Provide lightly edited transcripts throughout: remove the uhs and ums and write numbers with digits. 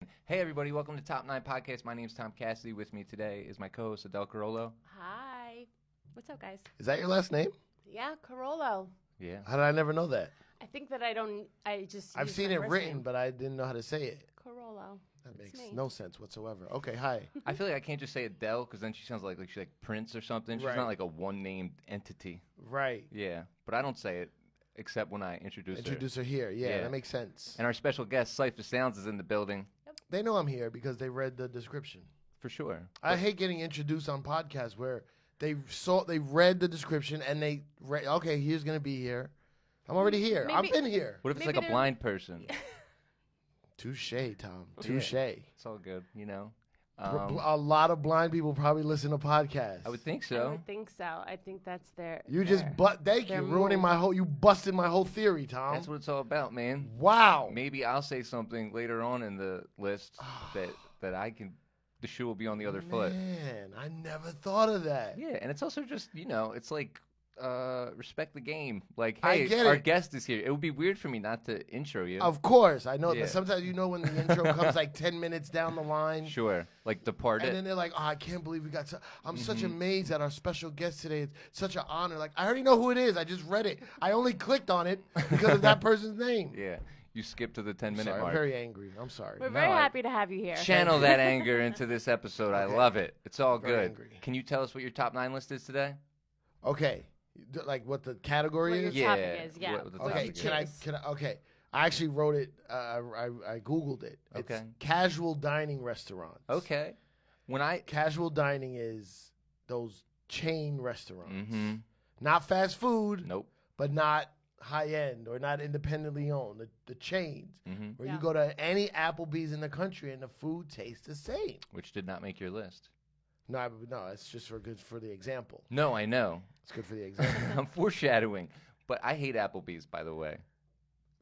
Hey, everybody, welcome to Top 9 Podcast. My name's Tom Cassidy. With me today is my co host, Adele Carollo. Hi. What's up, guys? Is that your last name? Yeah, Carollo. Yeah. How did I never know that? I think that I just I've use seen my it first written, name. but I didn't know how to say it. Carollo. That That's makes me. no sense whatsoever. Okay, hi. I feel like I can't just say Adele because then she sounds like she's like Prince or something. She's Right. not like a one named entity. Right. Yeah. But I don't say it except when I introduce her. Introduce her here. Yeah, that makes sense. And our special guest, Cypher Sounds, is in the building They know I'm here because they read the description. for sure. I hate getting introduced on podcasts where they read the description and they read, okay, he's going to be here. I'm already here. I've Maybe- been here. What if it's Maybe like a they're- blind person? Touche, Tom. Touche. It's all good, you know? A lot of blind people probably listen to podcasts. I would think I so. would think so. I think that's their. You just thank you, their ruining move. you busted my whole theory, Tom. That's what it's all about, man. Wow. Maybe I'll say something later on in the list that I can. The shoe will be on the other foot. Man, I never thought of that. Yeah, and it's also just it's like respect the game. Like, I hey, get our it. guest is here. It would be weird for me not to intro you. Of course, I know. Yeah. But sometimes when the intro comes like 10 minutes down the line, Sure, like and Departed. then they're like, "Oh, I can't believe we got." I'm such Mm-hmm. amazed at our special guest today. It's such an honor. Like, I already know who it is. I just read it. I only clicked on it because of that person's name. Yeah, you skipped to the 10-minute Sorry, I'm mark. very angry. I'm sorry. We're very No, I- happy to have you here. Channel that anger into this episode. I Okay. love it. It's all Very good. angry. Can you tell us what your top 9 list is today? Okay, like what the category What your is? Yeah, topic is, yeah. what the What Okay, you topic is. choose. Okay, I actually wrote it. I googled it. It's Okay. casual dining restaurants. Okay. When I Casual dining is those chain restaurants, mm-hmm. not fast food, Nope. but not high end or not independently owned. The chains Mm-hmm. where Yeah. you go to any Applebee's in the country and the food tastes the same. Which did not make your list. No, it's just good for the example. No, I know. It's good for the example. I'm foreshadowing. But I hate Applebee's, by the way.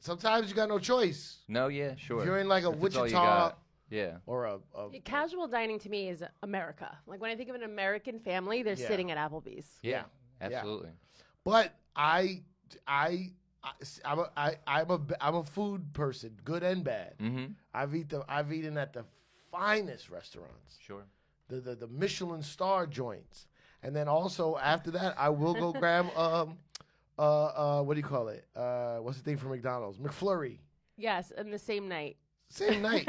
Sometimes you got no choice. No, yeah, sure. If you're in like a If it's all you Wichita got. Yeah. or a Casual dining to me is America. Like when I think of an American family, they're Yeah. sitting at Applebee's. Yeah. Yeah. Absolutely. But I'm a food person, good and bad. Mm-hmm. I've eaten at the finest restaurants, Sure. the Michelin star joints, and then also after that I will go grab what do you call it? What's the thing from McDonald's? McFlurry. Yes, and the same night. Same night.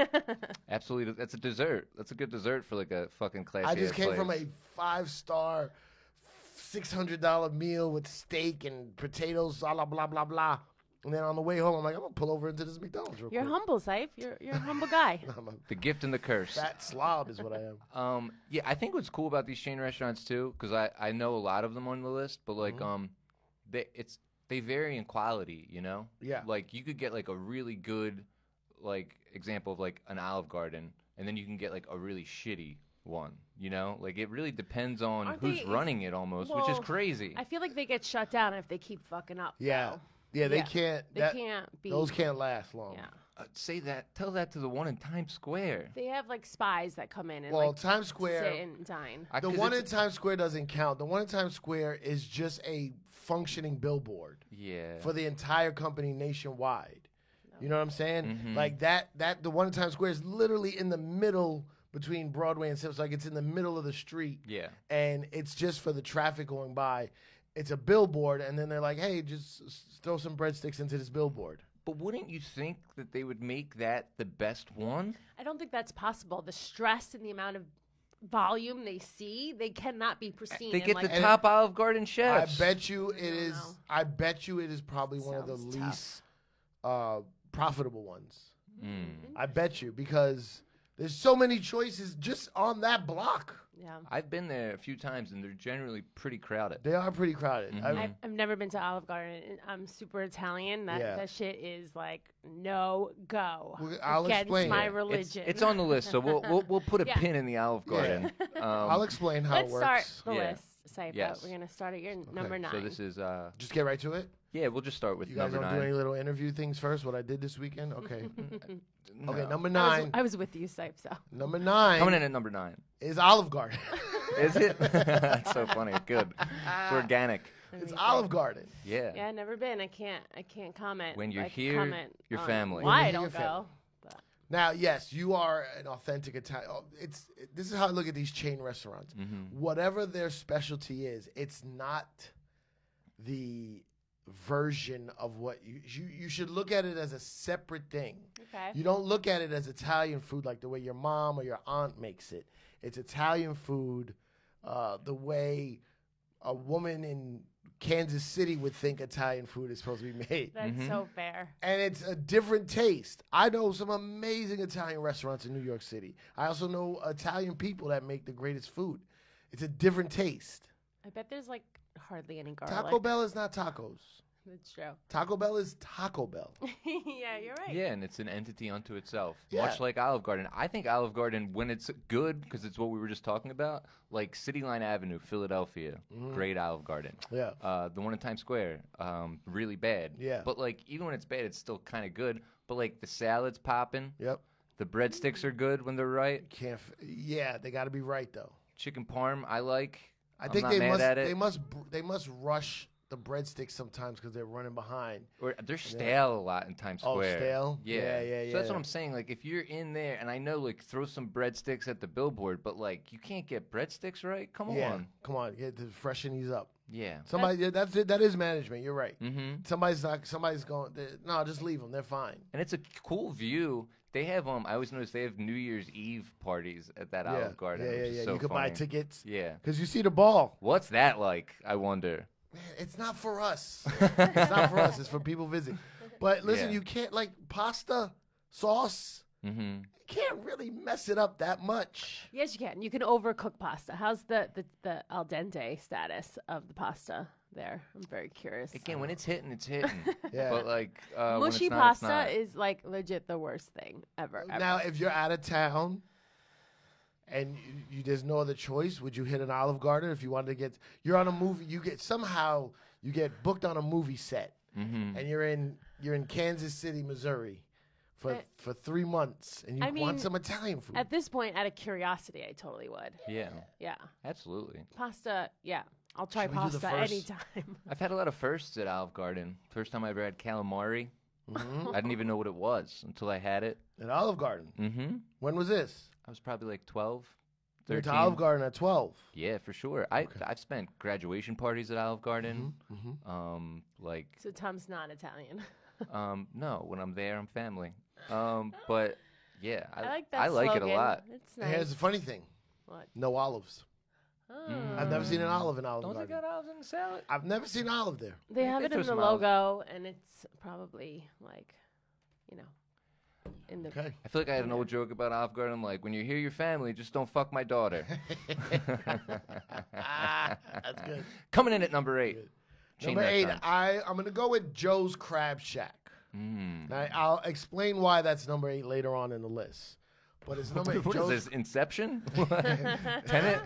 Absolutely. That's a dessert. That's a good dessert for like a fucking classy I just ass came from place. a 5-star, $600 meal with steak and potatoes, blah blah blah blah. And then on the way home, I'm like, I'm gonna pull over into this McDonald's real You're quick. humble, Saif. You're a humble guy. I'm a The gift and the curse. fat slob, is what I am. Yeah, I think what's cool about these chain restaurants too, because I know a lot of them on the list, but like they vary in quality, you know? Yeah. Like you could get like a really good like example of like an Olive Garden, and then you can get like a really shitty one, you know? Like it really depends on Aren't who's they- running it almost, which is well, crazy. I feel like they get shut down if they keep fucking up. Yeah. though. Yeah, they Yeah. can't. They can't be. Those can't last long. Yeah. Tell that to the one in Times Square. They have like spies that come in and Well, like Times Square. sit and dine. The 'Cause one in it's- Times Square doesn't count. The one in Times Square is just a functioning billboard Yeah. for the entire company nationwide. You know what I'm saying? Mhm. Like that the one in Times Square is literally in the middle between Broadway and Sims. Like it's in the middle of the street, Yeah. and it's just for the traffic going by. It's a billboard, and then they're like, "Hey, just throw some breadsticks into this billboard." But wouldn't you think that they would make that the best one? I don't think that's possible. The stress and the amount of volume they see, they cannot be pristine. They and, get like, the top Olive Garden chefs. I bet you it don't is. know. I bet you it is probably one of the Sounds least profitable ones. Mm. I bet you because there's so many choices just on that block. Yeah. I've been there a few times, and they're generally pretty crowded. They are pretty crowded. Mhm. I've never been to Olive Garden. And I'm super Italian. Yeah. That shit is like no go. I'll against explain. my Yeah. religion. It's on the list, so we'll put a Yeah. pin in the Olive Garden. I'll explain how Let's it works. start the Yeah. list. Saif, Yes. we're gonna start at your number 9. So this is Just get right to it. yeah. We'll just start with You guys number don't 9. do any little interview things first. What I did this weekend. Okay. No. Okay. Number I 9. was with you, Saif. So Number 9 Coming in at number 9. is Olive Garden. Is it? That's so funny. Good. It's organic. It's Olive Garden. Yeah. yeah, I've never been. I can't comment. When you're I here, comment your on family. Why I When you're don't here, your go? family. Now, yes, you are an authentic Italian. This is how I look at these chain restaurants. Whatever their specialty is, it's not the version of what you should look at it as a separate thing. Okay. You don't look at it as Italian food like the way your mom or your aunt makes it. It's Italian food the way a woman in Kansas City would think Italian food is supposed to be made. That's so fair. And it's a different taste. I know some amazing Italian restaurants in New York City. I also know Italian people that make the greatest food. It's a different taste. I bet there's like hardly any garlic. Taco Bell is not tacos. That's true. Taco Bell is Taco Bell. Yeah, you're right. Yeah, and it's an entity unto itself, Yeah. much like Olive Garden. I think Olive Garden, when it's good, because it's what we were just talking about, like City Line Avenue, Philadelphia, great Olive Garden. Yeah. The one in Times Square, really bad. Yeah. But like even when it's bad, it's still kind of good. But like the salad's popping, Yep. the breadsticks are good when they're right. Yeah, they got to be right though. Chicken parm, I like. I I'm think not they mad must. at it. They must rush the breadsticks sometimes because they're running behind. Or they're stale a lot in Times Oh, Square. stale? Yeah. Yeah, So that's yeah. what I'm saying. Like, if you're in there, and I know, like, throw some breadsticks at the billboard, but, like, you can't get breadsticks right? Come on. Come on, get to freshen these up. Yeah. Somebody, that's it. That is management. You're right. Mm-hmm. Somebody's going. No, just leave them. They're fine. And it's a cool view. They have, I always notice they have New Year's Eve parties at that Olive Garden. Yeah, which is so you could buy funny. tickets. Yeah. Because you see the ball. What's that like, I wonder? Man, it's not for us. It's not for us. It's for people visiting. But listen, Yeah. you can't like pasta sauce. Mm-hmm. You can't really mess it up that much. Yes, you can. You can overcook pasta. How's the al dente status of the pasta there? I'm very curious. Again, when it's hitting, it's hitting. Yeah. But, like, when Mushy it's not, it's pasta not. is like legit the worst thing ever. Now, if you're out of town and there's no other choice, would you hit an Olive Garden if you wanted to get? You're on a movie. You get booked on a movie set, Mm-hmm. and you're in Kansas City, Missouri, for 3 months, and you I mean, want some Italian food. At this point, out of curiosity, I totally would. Yeah. Yeah. Absolutely. Pasta, yeah. I'll try Should we do the pasta first? anytime. I've had a lot of firsts at Olive Garden. First time I ever had calamari. Mhm. I didn't even know what it was until I had it. At Olive Garden. Mm-hmm. When was this? I was probably like 12, You went 13. to Olive Garden at 12. Yeah, for sure. I've spent graduation parties at Olive Garden. Mm-hmm. Like, So Tom's not Italian. no, when I'm there, I'm family. But yeah, I like that I like it a slogan. lot. It's And here's nice. the funny thing: What? no olives. Oh. I've never seen an olive in Olive Don't they Garden. got olives in the salad? I've never seen olive there. They have they it throw in the some olives. logo, and it's probably like, you know, in the. Okay. I feel like I had an old joke about Olive Garden. I'm like, when you hear your family, just don't fuck my daughter. That's good. Coming in at number 8. Chain Number 8, restaurants. I'm going to go with Joe's Crab Shack. Mm. Now, I'll explain why that's number 8 later on in the list. But it's number 8. What is Joe's, this? Inception? Tenet?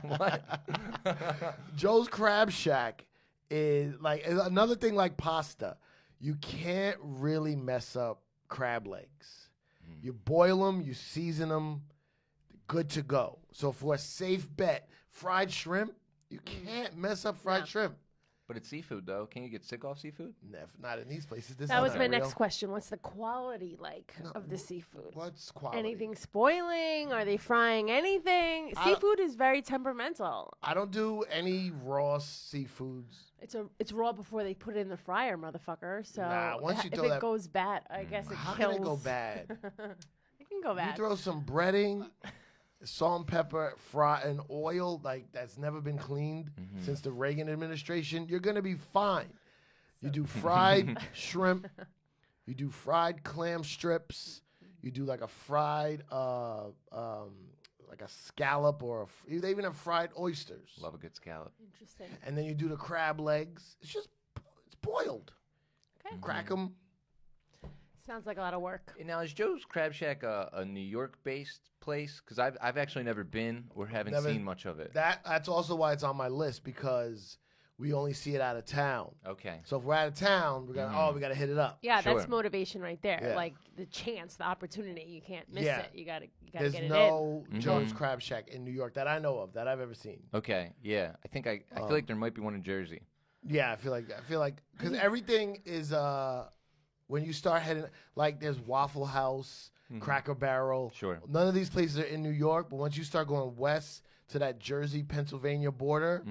What? Joe's Crab Shack is another thing like pasta. You can't really mess up crab legs. You boil them, you season them, good to go. So for a safe bet, fried shrimp, you can't mess up fried No. shrimp. But it's seafood, though. Can you get sick off seafood? Not in these places. This That is was not my real. next question. What's the quality like of the seafood? What's quality? Anything spoiling? Are they frying anything? I- Seafood is very temperamental. I don't do any raw seafoods. It's raw before they put it in the fryer, motherfucker. So Nah, once you if throw it that- goes bad, I guess it How kills. can it go bad? It can go You bad. throw some breading, salt and pepper, fry, and oil that's never been cleaned since the Reagan administration. You're gonna be fine. You do fried shrimp. You do fried clam strips. You do like a fried, like a scallop, or they even have fried oysters. Love a good scallop. Interesting. And then you do the crab legs. It's boiled. Okay. Crack them. Sounds like a lot of work. Now, is Joe's Crab Shack a New York-based place? Because I've actually never been or haven't Never- seen much of it. That's also why it's on my list, because we only see it out of town. Okay. So if we're out of town, we gotta hit it up. Yeah, Sure. that's motivation right there. Yeah. Like the chance, the opportunity. You can't miss Yeah. it. You gotta There's get it no Mhm. Joe's Crab Shack in New York that I know of, that I've ever seen. Okay. Yeah. I think I feel like there might be one in Jersey. Yeah, I feel like because everything is when you start heading, like there's Waffle House, Cracker Barrel. Sure. None of these places are in New York, but once you start going west to that Jersey, Pennsylvania border,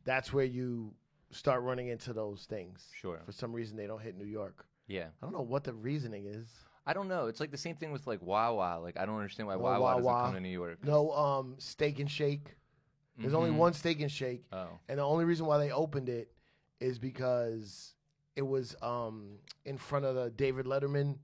that's where you start running into those things. Sure. For some reason, they don't hit New York. Yeah. I don't know what the reasoning is. I don't know. It's like the same thing with like Wawa. Like I don't understand why No Wawa doesn't Wawa. come to New York. No, Steak and Shake. There's only one Steak and Shake, Oh. and the only reason why they opened it is because it was in front of the David Letterman,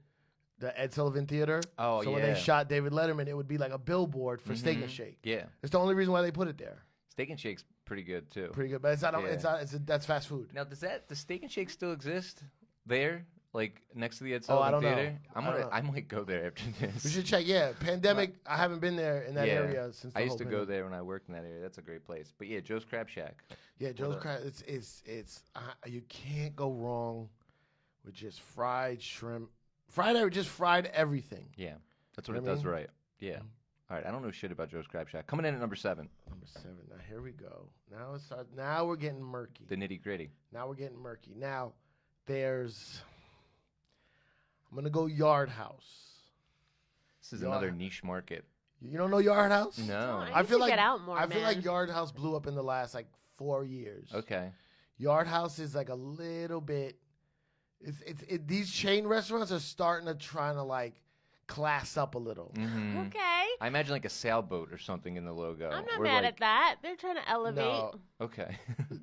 the Ed Sullivan Theater. Oh, so when they yeah. shot David Letterman, it would be like a billboard for Steak and Shake. Yeah. It's the only reason why they put it there. Steak and Shake's pretty good too. Pretty good, but it's not. Yeah. That's fast food. Now, does Steak and Shake still exist there? Like next to the Ed Oh, I Sullivan don't know. Theater? I I might go there after this. We should check. Yeah, pandemic. I haven't been there in that Yeah. area since. The I used whole to go pandemic. there when I worked in that area. That's a great place. But yeah, Joe's Crab Shack. Yeah, Joe's a- Crab. It's you can't go wrong with just fried shrimp, just fried everything. Yeah, that's what You it know what I does mean? right. Yeah. All right, I don't know shit about Joe's Crab Shack. Coming in at number 7, Number 7. Now here we go. Now we're getting murky. the nitty gritty. Now we're getting murky. Now there's. I'm gonna go Yard House. This is Yard- another niche market. You don't know Yard House? No. I feel like get out more, I feel like man. Yard House blew up in the last like 4 years. Okay. Yard House is like a little bit. These chain restaurants are starting to trying to like class up a little. Mhm. Okay. I imagine like a sailboat or something in the logo. I'm not or mad like, at that. They're trying to elevate. No, Okay.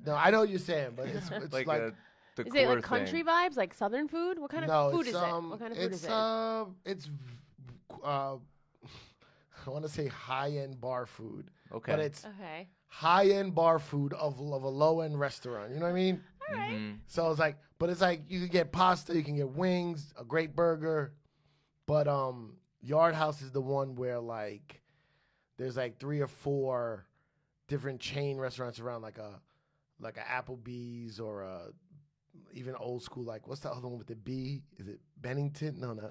no, I know what you're saying, but it's like like a Is decor it like country thing. vibes, like Southern food? What kind no, of food it's is it? What kind of food is it? I want to say high-end bar food, Okay. but it's Okay. high-end bar food of a low-end restaurant. You know what I mean? All right. Mhm. So it's like, but it's like you can get pasta, you can get wings, a great burger, but Yard House is the one where like there's like 3 or 4 different chain restaurants around, like a Applebee's or even old school, like what's the other one with the B? Is it Bennington? No, no.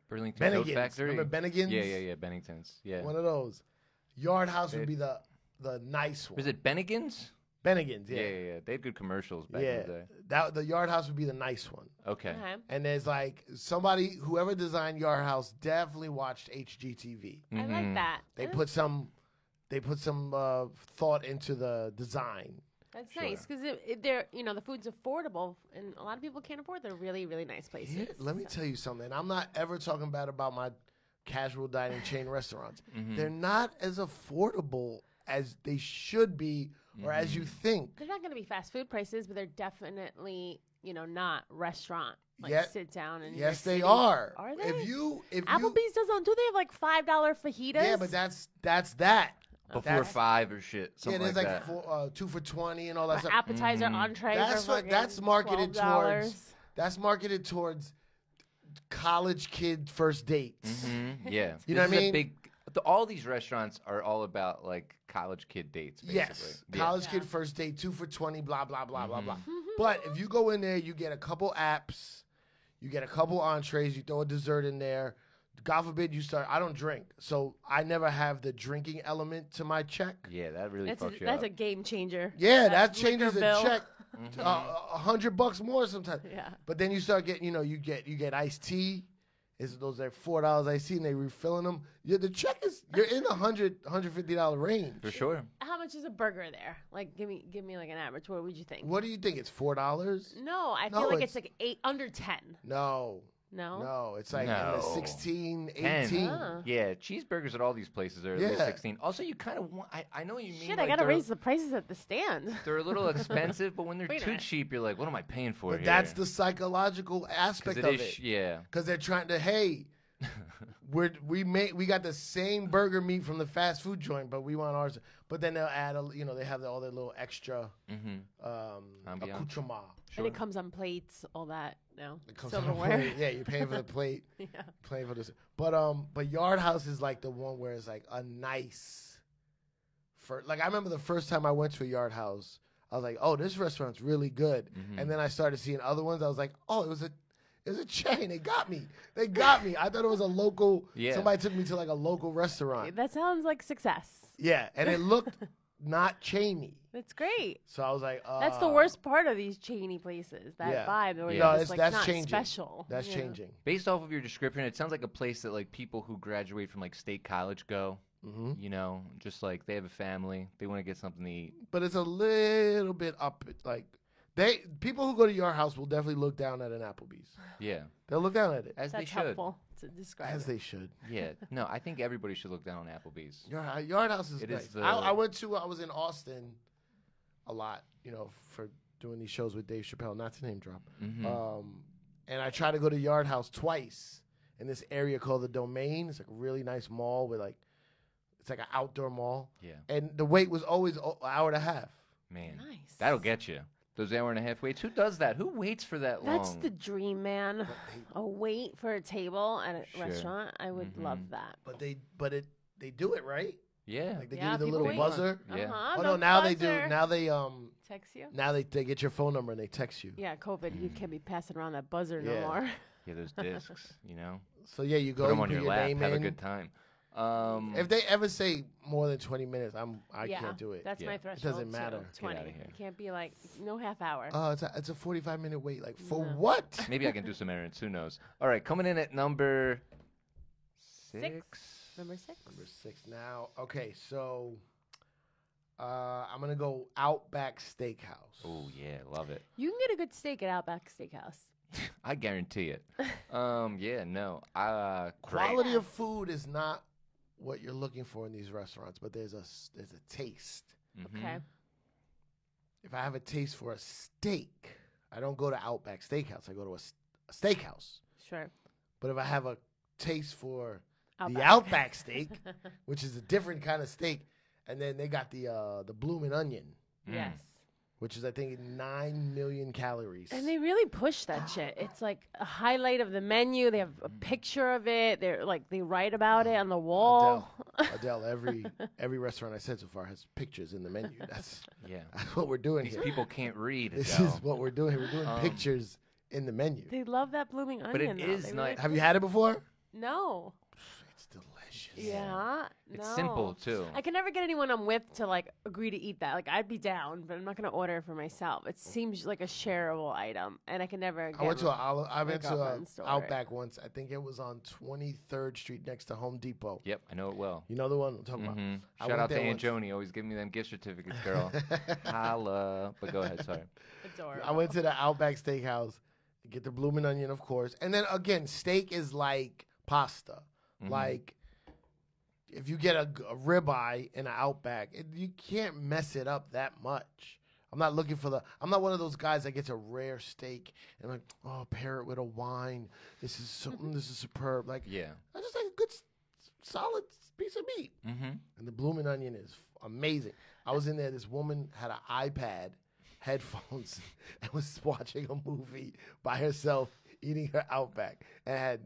Burlington Coat Bennigan's. Factory. Remember Bennigan's? Yeah. Bennington's. Yeah. One of those. Yard House They- would be the nice one. Was it Bennigan's? Bennigan's? Yeah. Yeah. They had good commercials back Yeah. in the day. The Yard House would be the nice one. Okay. Okay. And there's like whoever designed Yard House definitely watched HGTV. I like Mhm. that. They Uh, put some thought into the design. That's Sure. nice because they're the food's affordable and a lot of people can't afford. They're really really nice places. Here, let me tell you something. I'm not ever talking bad about my casual dining chain restaurants. Mm-hmm. They're not as affordable as they should be or as you think. They're not going to be fast food prices, but they're definitely not restaurant like Yeah. sit down and Yes, they are. Are they? If you Applebee's doesn't do they have like $5 fajitas? yeah, but that's that. Before That's- 5 or shit. Yeah, Something there's like like that. 2 for $20 and all that Or stuff. appetizer, entree. That's for what- that's fucking marketed $12. towards- That's marketed towards college kid first dates. Mhm. Yeah. You know what I This is a mean? big, all these restaurants are all about like college kid dates. Basically. Yes, Yeah. college kid first date, 2 for $20, blah blah blah blah blah. Mm-hmm. But if you go in there, you get a couple apps, you get a couple entrees, you throw a dessert in there. God forbid you start. I don't drink, so I never have the drinking element to my check. Yeah, that really That's fucks you that's up. a game changer. Yeah, that liquor changes the bill. check. Mm-hmm. $100 more sometimes. Yeah. But then you start getting, you get iced tea. Those like $4 iced tea, and they refilling them. Yeah, the check you're in the $150 range. For sure. How much is a burger there? Like, give me like an average. What would you think? What do you think? It's $4? No, I No, feel like it's- it's like 8 under 10. No, No. no, it's like in the No. 16, 10. 18. Ah. Yeah, cheeseburgers at all these places are at least Yeah. 16. Also, you kind of want. I know what you mean. Shit, like, I gotta they're- raise the prices at the stand. They're a little expensive, but when they're Wait a too minute. cheap, you're like, what am I paying for But here? that's the psychological 'Cause aspect it of is. it. Yeah. Because they're trying to, hey, we got the same burger meat from the fast food joint, but we want ours. But then they'll add, they have all their little extra Mm-hmm. Ambiance. accoutrement. Sure. And it comes on plates, all that. No, It comes on a silverware. plate. Yeah, you're paying for the plate, Yeah. paying for this. But Yard House is like the one where it's like a nice. Like I remember the first time I went to a Yard House, I was like, oh, this restaurant's really good. Mm-hmm. And then I started seeing other ones. I was like, oh, it was a chain. They got me. They got me. I thought it was a local. Yeah. Somebody took me to like a local restaurant. That sounds like success. Yeah, and it looked not Cheney. It's great. So I was like, That's the worst part of these Cheney places. That Yeah. vibe where Yeah. you're No, just like that's not changing. special. That's you know? changing. Based off of your description, it sounds like a place that like people who graduate from like state college go. Hmm. You know, just like they have a family, they want to get something to eat. But it's a little bit up. Like people who go to your house will definitely look down at an Applebee's. Yeah, They'll look down at it as they That's should. helpful to describe. as it. they should. Yeah, no, I think everybody should look down on Applebee's. Your Yard House is It nice. is the- I was in Austin a lot, for doing these shows with Dave Chappelle, not to name drop. Mhm. And I tried to go to Yard House twice in this area called the Domain. It's like a really nice mall with it's like an outdoor mall. Yeah, And the wait was always an hour and a half. man, Nice. that'll get you. Those hour and a half waits. Who does that? Who waits for that long? That's the dream, man. A wait for a table at a Sure. restaurant. I would Mhm. love that. But they do it right. Yeah, Like they Yeah, give you the people little wait. buzzer. Yeah. Uh-huh, Oh the no, now they buzzer. do. Now they Text you. now they get your phone number and they text you. Yeah, COVID. You can't be passing around that buzzer Yeah. no more. yeah, those discs. You know, So yeah, you go. put them you on put your your lap. name Have a in. good time. If they ever say more than 20 minutes, I yeah, can't do it. That's Yeah. my It threshold. doesn't too, matter. Get 20. outta here. It can't be like no half hour. Oh, it's a 45-minute wait. Like for No. what? Maybe I can do some errands. Who knows? All right, coming in at number six. Number 6. Number 6 now. Okay, so I'm gonna go Outback Steakhouse. Oh yeah, love it. You can get a good steak at Outback Steakhouse. I guarantee it. Yeah, no. Quality of food is not what you're looking for in these restaurants, but there's a taste. Mhm. Okay. If I have a taste for a steak, I don't go to Outback Steakhouse. I go to a steakhouse. Sure. But if I have a taste for the Outback. Outback steak, which is a different kind of steak, and then they got the bloomin' onion, Mm. Yes. which is I think 9 million calories. And they really push that shit. It's like a highlight of the menu. They have a picture of it. They're like they write about it on the wall. Adele, every restaurant I said so far has pictures in the menu. That's Yeah. what we're doing These here. people can't read. This Adele. is what we're doing. We're doing Um, in the menu. They love that blooming onion. But it though. is They nice. Have you had it before? No. It's delicious. Yeah. It's no. simple too. I can never get anyone I'm with to like agree to eat that. Like I'd be down, but I'm not gonna order it for myself. It seems like a shareable item, and I can never. Get I went to my girlfriend's store. Outback once. I think it was on 23rd Street next to Home Depot. Yep, I know it well. You know the one I'm talking hmm I Shout went out to there Aunt once. Joni, always giving me them gift certificates, girl. Holla. But go ahead, sorry. Adorable. I went to the Outback Steakhouse to get the bloomin' onion, of course. And then again, steak is like pasta. Mhm. Like if you get a ribeye in an Outback, you can't mess it up that much. I'm not looking for I'm not one of those guys that gets a rare steak and like, oh, pair it with a wine. This is superb. Like, Yeah. I just like a good, solid piece of meat. Mm-hmm. And the bloomin' onion is amazing. I was in there. This woman had an iPad, headphones, and was watching a movie by herself, eating her Outback, and had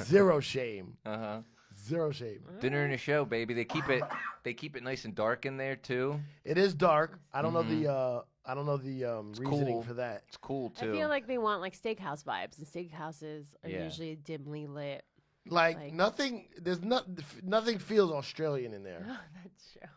zero shame. Uh-huh. Zero shame. Dinner and a show, baby. They keep it nice and dark in there too. It is dark. I don't know the reasoning cool. for that. It's cool I too. feel like they want like steakhouse vibes, and steakhouses are Yeah. usually dimly lit. Like nothing. There's nothing feels Australian in there. That's true.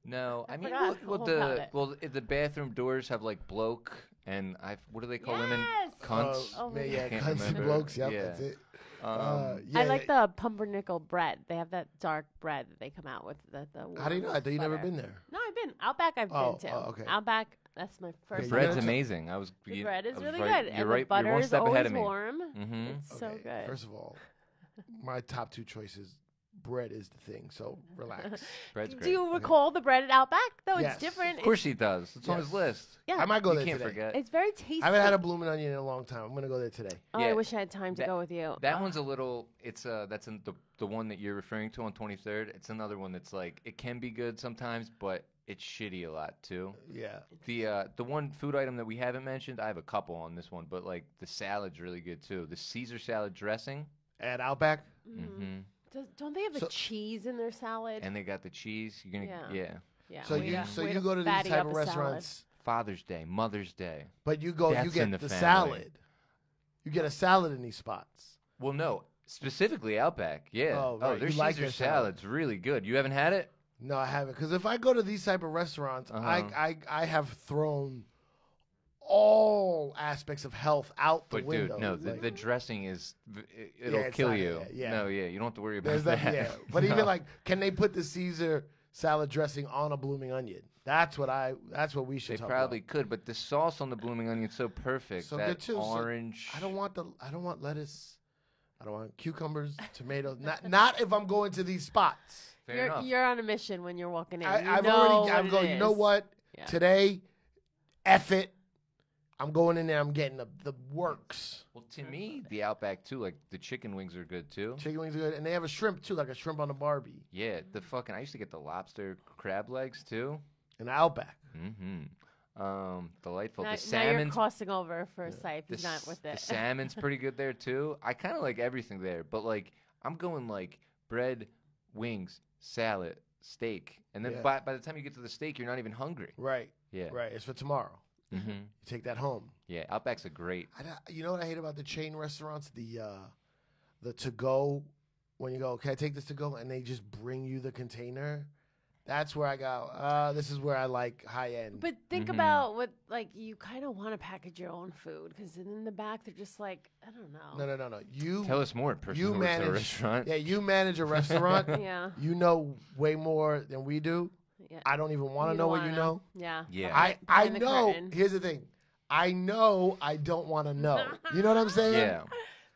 No, I mean, forgot all about it. the bathroom doors have like bloke and what do they call women? Yes! Cunts. Oh my man, yeah, Can't cunts and remember. blokes. Yep, Yeah. that's it. Um, Yeah, I like the pumpernickel bread. They have that dark bread that they come out with. The How do you know? I thought you never butter. been there. No, I've been Outback. I've Oh, been to. oh, okay. Outback. That's my first. you're bread's gonna t- amazing. The bread is I was really right- good. You're and right. The butter You're one is step always ahead of me. warm. Mm-hmm. It's so Okay, good. First of all, my top two choices, bread is the thing. So relax. Bread's great. Do you recall the bread at Outback? Though Yes. it's different. Of course he does. It's on Yes. his list. Yeah. I might go You there can't today. forget. It's very tasty. I haven't had a bloomin' onion in a long time. I'm gonna go there today. Oh, Yeah. I wish I had time to That- go with you. That one's a little. It's that's in the one that you're referring to on 23rd. It's another one that's like it can be good sometimes, but it's shitty a lot too. Yeah. The one food item that we haven't mentioned, I have a couple on this one, but like the salad's really good too. The Caesar salad dressing, At Outback, mm-hmm. Don't they have the So- cheese in their salad? and they got the cheese. You're gonna Yeah. yeah. so way you to- so way you go to these fatty type up of a salad. restaurants, Father's Day, Mother's Day. but you go you Deaths get in the the family. salad. You get a salad in these spots. Well, no, specifically Outback. Yeah. Oh, right. their You like Caesar their salad. salad's really good. You haven't had it? No, I haven't. Because if I go to these type of restaurants, I have thrown all aspects of health out the But window. dude, no, Like, the dressing it'll it's kill not- you. yeah. No, yeah, you don't have to worry about there's that. that. Yeah, but even like, can they put the Caesar salad dressing on a blooming onion? That's what we should They talk probably about. could, but the sauce on the blooming onion's so perfect. So that good too. So orange. I don't want lettuce. I don't want cucumbers, tomatoes. Not if I'm going to these spots. Fair enough. You're on a mission when you're walking in. I'm what going, it you know is. what? Yeah. Today, F it. I'm going in there. I'm getting the works. Well, to me, the Outback too, like the chicken wings are good too. Chicken wings are good. And they have a shrimp, too, like a shrimp on a Barbie. Yeah, I used to get the lobster crab legs too. And Outback. Delightful. Now, The now you're salmon's crossing over for Sipe. He's not with the it. salmon's pretty good there too. I kind of like everything there, but like I'm going like bread, wings, salad, steak, and then Yeah. by the time you get to the steak, you're not even hungry. Right. Yeah. Right. It's for tomorrow. You take that home. Yeah. Outback's a great. You know what I hate about the chain restaurants? The to-go, when you go, can I take this to go? And they just bring you the container. That's where I go, this is where I like high end. But think about what, like, you kind of want to package your own food because in the back they're just like, I don't know. No. You Tell us more, person who works at a restaurant. Yeah, you manage a restaurant. Yeah. You know way more than we do. Yeah. I don't even want to You know don't what wanna you know. Yeah. Yeah. I Behind the know. curtain. Here's the thing. I know I don't want to know. You know what I'm saying? Yeah.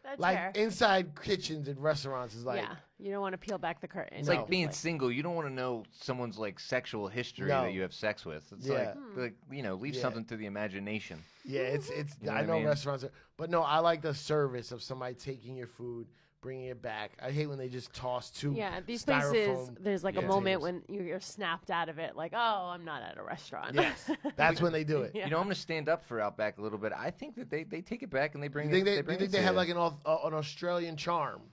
That's Like fair. inside kitchens and restaurants is like, yeah. You don't want to peel back the curtain. It's No. like being single. You don't want to know someone's like sexual history No. that you have sex with. It's Yeah. like leave Yeah. something to the imagination. yeah, it's. know I what I know mean? restaurants, but no, I like the service of somebody taking your food, bringing it back. I hate when they just toss two. Yeah, these places, styrofoam there's like a Yeah. moment when you're snapped out of it, like, oh, I'm not at a restaurant. Yes, that's when they do it. Yeah. You know, I'm going to stand up for Outback a little bit. I think that they take it back and they bring You think it. they, bring you think it they to have you. like an Australian charm?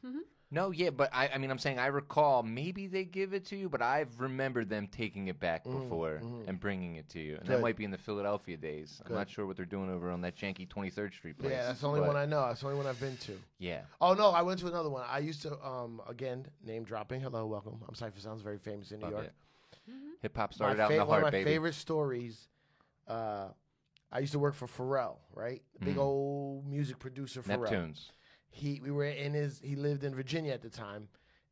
No, yeah, but I mean, I'm saying I recall maybe they give it to you, but I've remembered them taking it back before and bringing it to you, and that Good. might be in the Philadelphia days. I'm Good. not sure what they're doing over on that janky 23rd Street place. Yeah, that's the only but one I know. That's the only one I've been to. Yeah. Oh no, I went to another one. I used to again name dropping. Hello, welcome. I'm Cypher Sounds, very famous in New Love York. it. Hip hop started out One in the of heart, my baby. favorite stories. I used to work for Pharrell, right? The big old music producer Pharrell. Neptunes. He lived in Virginia at the time,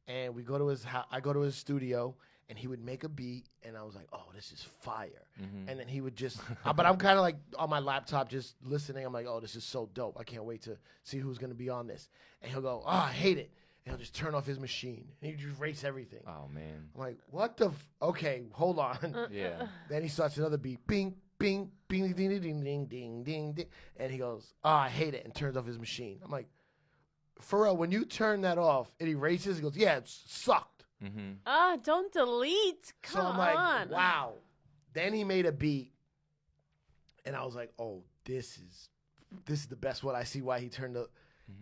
and we go to his I go to his studio, and he would make a beat, and I was like, oh, this is fire. And then he would just, but I'm kind of like on my laptop just listening. I'm like, oh, this is so dope. I can't wait to see who's gonna be on this. And he'll go, oh, I hate it. And he'll just turn off his machine, and he just erase everything. Oh man. I'm like, what the? Okay, hold on. Yeah. Then he starts another beat, bing, bing, bing, ding, ding, ding, ding, ding, ding, ding, and he goes, "Oh, I hate it," and turns off his machine. I'm like, Pharrell, when you turn that off, it erases. He goes, "Yeah, it sucked." Ah, don't delete. So Come I'm like, on. wow. Then he made a beat, and I was like, "Oh, this is the best one." I see why he turned the.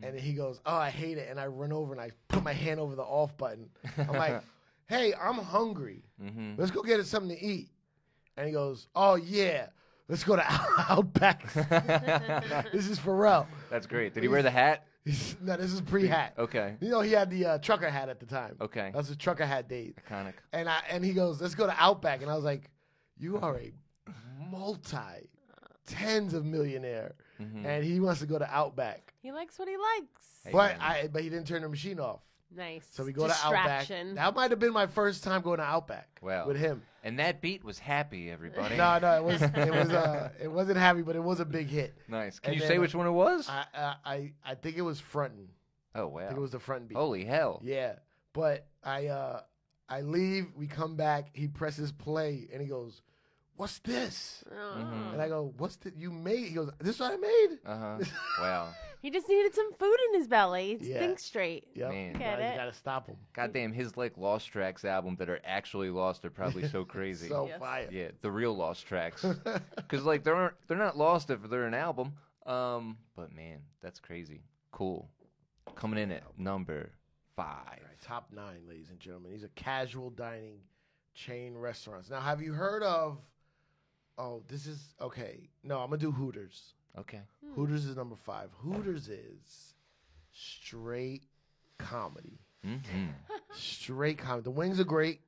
And then he goes, "Oh, I hate it," and I run over and I put my hand over the off button. I'm like, "Hey, I'm hungry. Let's go get us something to eat." And he goes, "Oh yeah, let's go to Outback." This is Pharrell. That's great. Did he wear the hat? No, this is pre-hat. Okay. You know, he had the trucker hat at the time. Okay. That's the trucker hat days. Iconic. And he goes, "Let's go to Outback." And I was like, "You are a tens of millionaire, and he wants to go to Outback." He likes what he likes. Hey, But man. he didn't turn the machine off. Nice. So we go to Outback. Distraction. That might have been my first time going to Outback Wow. with him. And that beat was happy, everybody. No, it wasn't happy, but it was a big hit. Nice. Can And you then, say which one it was? I think it was frontin'. Oh I wow. think it was the front beat. Holy hell. Yeah, but I leave. We come back. He presses play, and he goes, "What's this?" Oh. And I go, "What's that you made?" He goes, "This is what I made." Wow. He just needed some food in his belly. Yeah. Think straight. Yep. Man. Get You it? gotta stop him. Goddamn, his like Lost Tracks album that are actually lost are probably so crazy. So Yes. fire. Yeah, the real Lost Tracks. Because like they're not lost if they're an album. But man, that's crazy. Cool. Coming in at number 5. All right, top 9, ladies and gentlemen. These are casual dining chain restaurants. Now, have you heard of? Oh, this is okay. No, I'm gonna do Hooters. Okay. Hooters is number 5. Hooters is straight comedy. Straight comedy. The wings are great.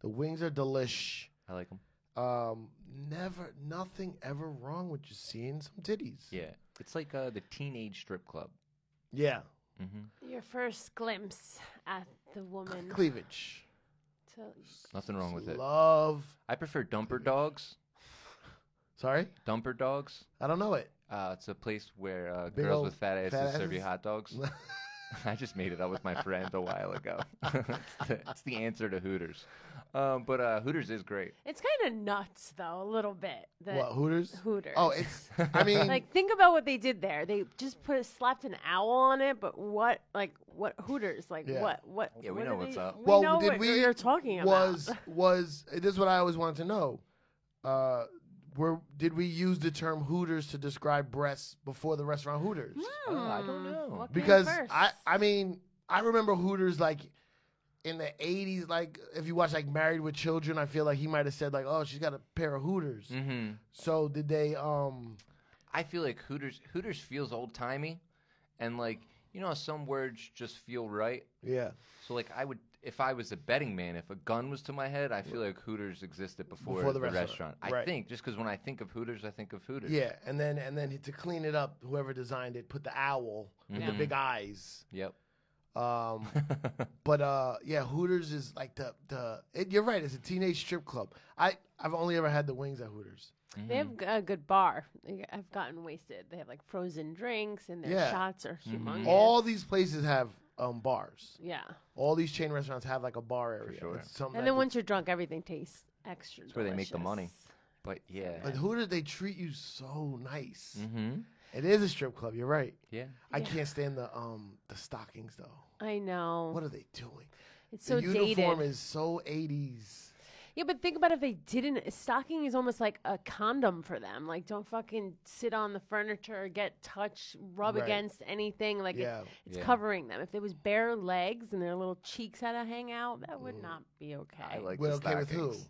The wings are delish. I like them. Nothing ever wrong with just seeing some titties. Yeah, it's like the teenage strip club. Yeah. Mm-hmm. Your first glimpse at the woman. Cleavage. Nothing wrong with it. Love. I prefer Dumper Dogs. Sorry? Dumper Dogs. I don't know it. It's a place where Big girls old with fat fat asses serve you asses? hot dogs. I just made it up with my friend a while ago. It's the answer to Hooters. But Hooters is great. It's kind of nuts, though, a little bit. What, Hooters? Hooters. Oh, it's, I mean, like, think about what they did there. They just slapped an owl on it, but what Hooters? Like, Yeah. what? Yeah, we what know are what's they- up. We well, know did what we, you're talking about. was, this is what I always wanted to know. Did we use the term Hooters to describe breasts before the restaurant Hooters? I don't know. What came Because first? I mean, I remember Hooters like in the 80s, like if you watch like Married with Children, I feel like he might have said like, oh, she's got a pair of Hooters. Mm-hmm. So did they I feel like Hooters feels old timey, and like how some words just feel right. yeah. So like if I was a betting man, if a gun was to my head, I feel like Hooters existed before, Before the the restaurant. I Right. think just because when I think of Hooters, I think of Hooters. Yeah, and then to clean it up, whoever designed it put the owl with the Mhm. big eyes. Yep. But yeah, Hooters is like you're right, it's a teenage strip club. I've only ever had the wings at Hooters. They have a good bar. I've gotten wasted. They have like frozen drinks, and their Yeah. shots are humongous. All these places have bars. Yeah. All these chain restaurants have like a bar area. sure. It's something And that then once you're drunk, everything tastes extra. That's where they make the money. delicious. But yeah. But Hooters, they treat you so nice. Mm-hmm. It is a strip club. You're right. Yeah. I Yeah. can't stand the stockings though. I know. What are they doing? It's so the uniform dated. is so 80s. Yeah, but think about if they didn't. Stocking is almost like a condom for them. Like, don't fucking sit on the furniture, get touched, rub Right. against anything. Like, Yeah. it's Yeah. covering them. If there was bare legs and their little cheeks had to hang out, that would not be okay. I like Well, the okay with who? stockings.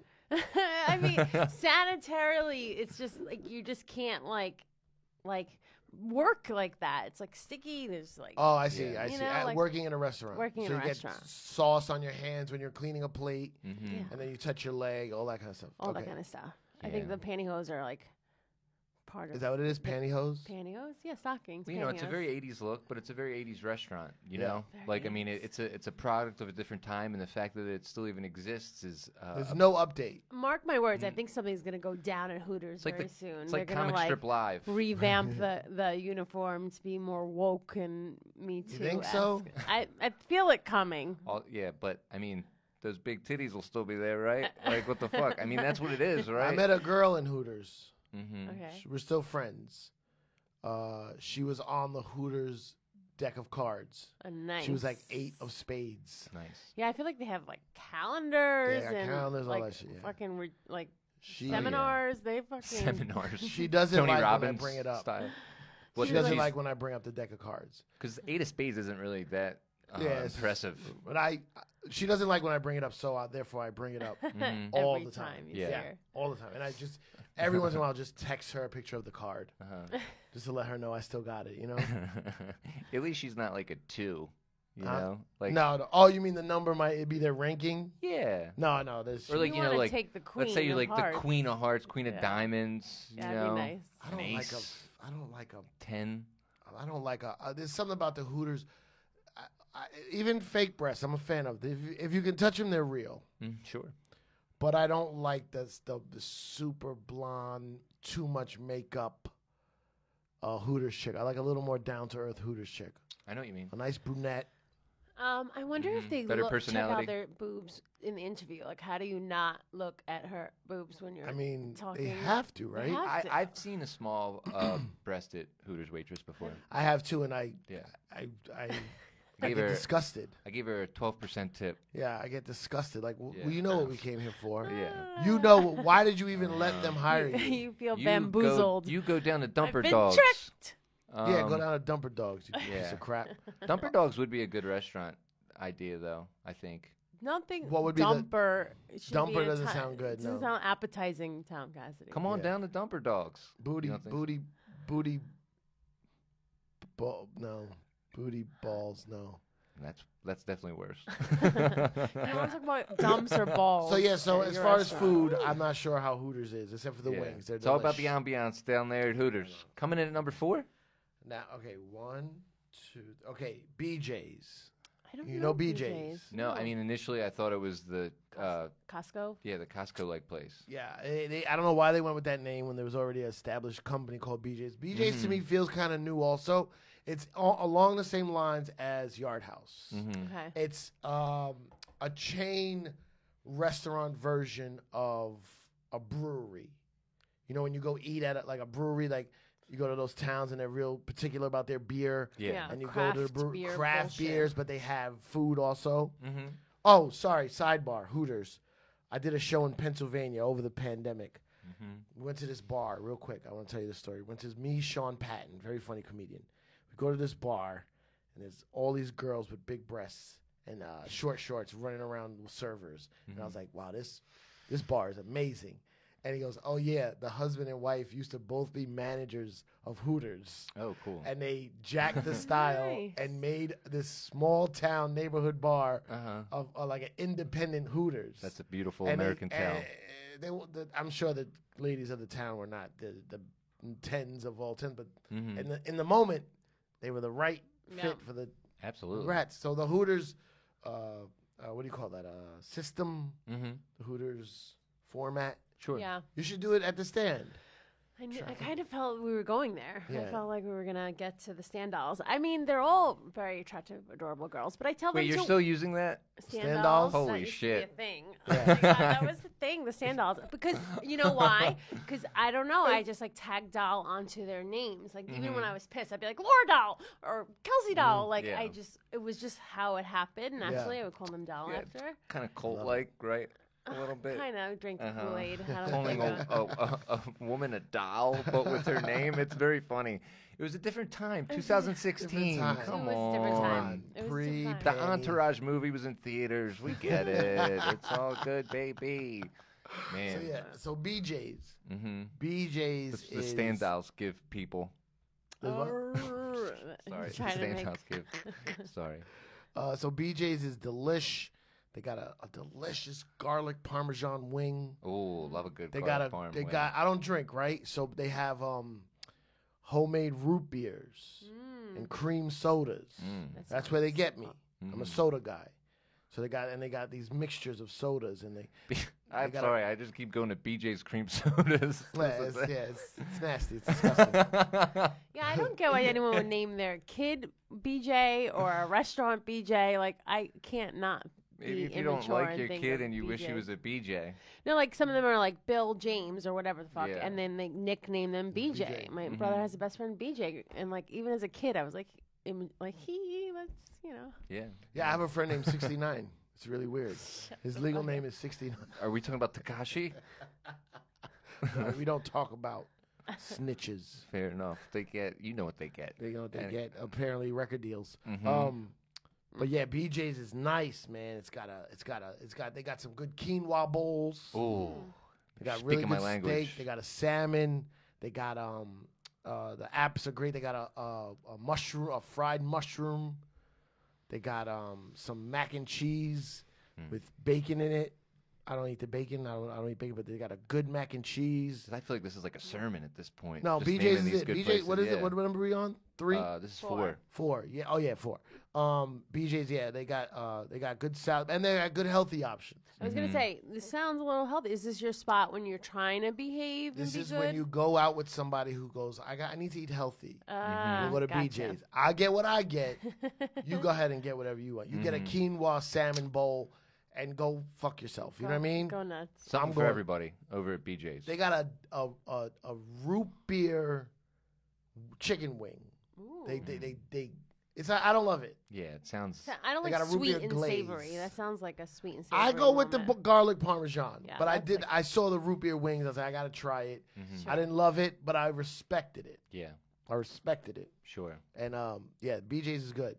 I mean, sanitarily, it's just like you just can't like work like that. It's like sticky. There's like Oh, I see. Yeah. I You see. know, At like, working in a restaurant. working in so a you restaurant. get sauce on your hands when you're cleaning a plate, Mm-hmm. Yeah. and then you touch your leg, all that kind of stuff. all okay. that kind of stuff. I think Yeah. the pantyhose are like part of Is that what it is? Pantyhose? pantyhose. Yeah, stockings. You know, it's a pantyhose. very 80s look, but it's a very 80s restaurant, you Yeah. know? Very Like, I mean, 80s. it's a product of a different time, and the fact that it still even exists is... There's no update. Mark my words. I think something's gonna go down at Hooters it's like very the, soon. It's They're like gonna Comic like Strip Live. revamp the uniform to be more woke and Me Too. think so? I feel it coming. Yeah, but, I mean, those big titties will still be there, right? Like, what the fuck? I mean, that's what it is, right? I met a girl in Hooters. Mm-hmm. Okay. We're still friends. She was on the Hooters deck of cards. Nice. She was like 8 of spades. Nice. Yeah, I feel like they have like calendars Yeah, and calendars, all like that shit, yeah. fucking like She seminars. They fucking Seminars. She doesn't Tony like Robbins when I bring it up. style. She doesn't like when I bring up the deck of cards. Because 8 of spades isn't really that it's impressive. But she doesn't like when I bring it up, so therefore I bring it up all every the time. you Yeah. see Yeah, her. all the time. And I just every once in a while just text her a picture of the card Uh-huh. just to let her know I still got it. You know? At least she's not like a 2, you Huh? know? Like, no. Oh, you mean the number might be their ranking? yeah. No. There's. Or like, You you know, wanna like, take the let's say queen you're of like the hearts. Queen of Hearts, Queen of Yeah. Diamonds, you That'd know? be nice. I don't an like a. ace. I don't like a. 10. I don't like a. There's something about the Hooters. Even fake breasts, I'm a fan of. If you can touch them, they're real. Sure. But I don't like the super blonde, too much makeup Hooters chick. I like a little more down to earth Hooters chick. I know what you mean. A nice brunette. I wonder if they Better check personality. out their boobs in the interview. Like, how do you not look at her boobs when you're? I mean, talking? they have to, right? have to. I've seen a small breasted Hooters waitress before. I have to, and I Gave get her, disgusted. I gave her a 12% tip. Yeah, I get disgusted. Like, well, Yeah. you know what we came here for. Yeah. You know, why did you even let them hire you? you feel You bamboozled. you go down to Dumper I've been Dogs. tricked. Yeah, go down to Dumper Dogs, you piece yeah. of crap. Dumper Dogs would be a good restaurant idea, though, I think. Nothing. What would be the- dumper? should Dumper be a doesn't sound good, It doesn't no. sound appetizing, Tom Cassidy. Come on Yeah. down to Dumper Dogs. Booty, You don't think booty, booty, ball, no. Booty balls, no. That's definitely worse. You want to talk about dumps or balls? So yeah, so at as your far as restaurant? food, I'm not sure how Hooters is, except for the Yeah. wings. They're It's all about the delish. ambiance down there at Hooters. Coming in at number 4. Now, okay, 1, 2. Okay, BJ's. I don't You know BJ's. BJ's. No, I mean initially I thought it was the Costco. the Costco-like place. Yeah, I don't know why they went with that name when there was already an established company called BJ's. BJ's to me feels kind of new. Also, it's along the same lines as Yard House. Okay. It's a chain restaurant version of a brewery. You know, when you go eat at a brewery, like you go to those towns and they're real particular about their beer, Yeah. and you go to the craft bullshit. beers, but they have food also. Mm-hmm. Oh, sorry, sidebar, Hooters. I did a show in Pennsylvania over the pandemic. Mm-hmm. We went to this bar real quick. I want to tell you the story. Went to me, Sean Patton, very funny comedian. We go to this bar, and there's all these girls with big breasts and short shorts running around with servers. And I was like, wow, this bar is amazing. And he goes, oh, yeah, the husband and wife used to both be managers of Hooters. Oh, cool. And they jacked the style Nice. and made this small town neighborhood bar Uh-huh. of like an independent Hooters. That's a beautiful And American town. I'm sure the ladies of the town were not the tens of all tens, but Mhm. in the moment, they were the right Yeah. fit for the Absolutely. rats. So the Hooters, what do you call that? System, Mm-hmm. the Hooters format. Sure. Yeah. You should do it at the stand. I kind of felt we were going there. I Yeah. felt like we were gonna get to the stand dolls. I mean, they're all very attractive, adorable girls. But I tell Wait, them you're to still using that? stand Stand dolls. dolls? That Holy used to be a shit. thing. Yeah. Oh my God, that was the thing, the stand dolls. Because you know why? Because I don't know. I just like tag doll onto their names. Like even when I was pissed, I'd be like Laura doll or Kelsey doll. Like yeah. it was just how it happened. Naturally, Yeah. I would call them doll Yeah. after. Kind of cult-like, right? A little bit. Kind of drink the Uh-huh. Kool-Aid. I don't Calling think, a woman a doll, but with her name, it's very funny. It was a different time, 2016. Different time. Come It was a on. different time. It was a Pre- different The time. Entourage movie was in theaters. We get it. It's all good, baby. Man. So yeah, so BJ's. Mm-hmm. BJ's The is stand dolls give people. is what? Sorry, the Trying to stand make- dolls give. Sorry. So BJ's is delish. They got a delicious garlic parmesan wing. Oh, love a good They garlic got parm they wing. got. I don't drink, right? So they have homemade root beers and cream sodas. That's where they get me. I'm a soda guy. So they got these mixtures of sodas and they. I'm gotta- sorry, I just keep going to BJ's cream sodas. It's nasty. It's disgusting. Yeah, I don't get why anyone would name their kid BJ or a restaurant BJ. Like, I can't not Maybe be if you don't immature like and your think kid of and you wish he BJ. was a BJ. No, like some of them are like Bill James or whatever the fuck, Yeah. and then they nickname them BJ. BJ. My brother has a best friend BJ, and like even as a kid, I was like, that's Yeah. Yeah, I have a friend named 69. It's really weird. His legal name is 69. Are we talking about Takashi? We don't talk about snitches. Fair enough. They get, you know what they get. They know what they And- get apparently record deals. Mhm. But yeah, BJ's is nice, man. They got some good quinoa bowls. Oh, They got speaking really my good language. steak. They got a salmon. They got the apps are great. They got a mushroom, a fried mushroom. They got some mac and cheese with bacon in it. I don't eat the bacon. I don't eat bacon, but they got a good mac and cheese. I feel like this is like a sermon at this point. No, just BJ's naming is these it. good BJ, places, what is yeah. it? What number are we on? 3? This is 4. 4. Yeah. Oh yeah, 4. BJ's. Yeah, they got good salad and they got good healthy options. I was gonna say this sounds a little healthy. Is this your spot when you're trying to behave This and be is good? when you go out with somebody who goes, I need to eat healthy. Ah, We'll go to gotcha. BJ's. I get what I get. You go ahead and get whatever you want. You get a quinoa salmon bowl and go fuck yourself. You know what I mean? Go nuts. Something I'm for going- everybody over at BJ's. They got a root beer chicken wing. Ooh. They it's I don't love it. Yeah, it sounds. So I don't They like got a root sweet beer and glaze. savory. That sounds like a sweet and savory. I go with the moment. garlic parmesan, Yeah, but that's like- I saw the root beer wings. I was like, I gotta try it. Mhm. I didn't love it, but I respected it. Yeah, I respected it, sure. and yeah, BJ's is good.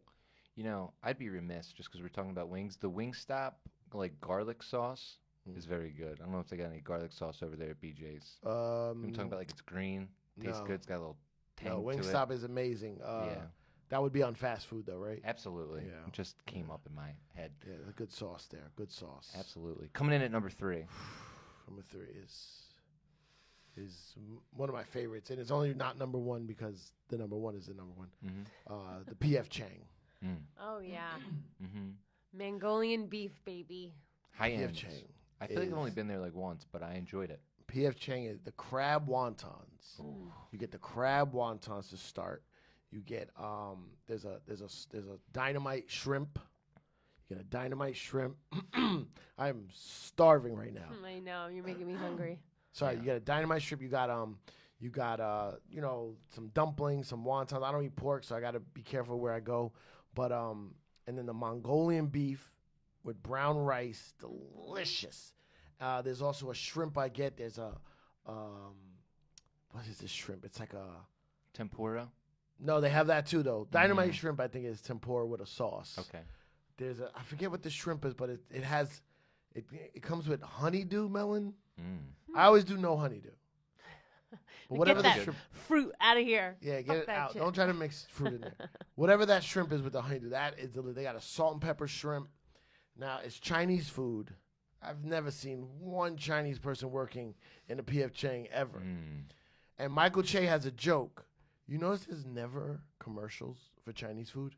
You know, I'd be remiss just because we're talking about wings. The Wingstop like garlic sauce is very good. I don't know if they got any garlic sauce over there at BJ's. I'm talking about like it's green, tastes no. good. It's got a little tang No, to it. Wingstop is amazing. Yeah. That would be on fast food though, right? Absolutely. Yeah. It just came up in my head. Yeah, a good sauce there. Good sauce. Absolutely. Coming in at number 3. Number 3 is one of my favorites, and it's only not number 1 because the number 1 is the number 1. Mm-hmm. The PF Chang. Oh yeah, Mm-hmm. Mongolian beef, baby. High PF end. Chang. I feel like I've is- only been there like once, but I enjoyed it. PF Chang is the crab wontons. You get the crab wontons to start. You get there's a dynamite shrimp. You get a dynamite shrimp. I'm starving right now. I know you're making me hungry. Sorry, Yeah. you get a dynamite shrimp. You got some dumplings, some wontons. I don't eat pork, so I got to be careful where I go. But and then the Mongolian beef with brown rice, delicious. There's also a shrimp I get. There's a what is this shrimp? It's like a Tempura. no. They have that too though. Dynamite shrimp I think is tempura with a sauce. Okay. There's a I forget what the shrimp is, but it comes with honeydew melon. I always do no honeydew. But whatever Get the that shrimp, fruit out of here. yeah, get Fuck it that out. shit. Don't try to mix fruit in there. Whatever that shrimp is with the honeydew, that is they got a salt and pepper shrimp. Now it's Chinese food. I've never seen one Chinese person working in a PF Chang ever. And Michael Che has a joke. You notice there's never commercials for Chinese food?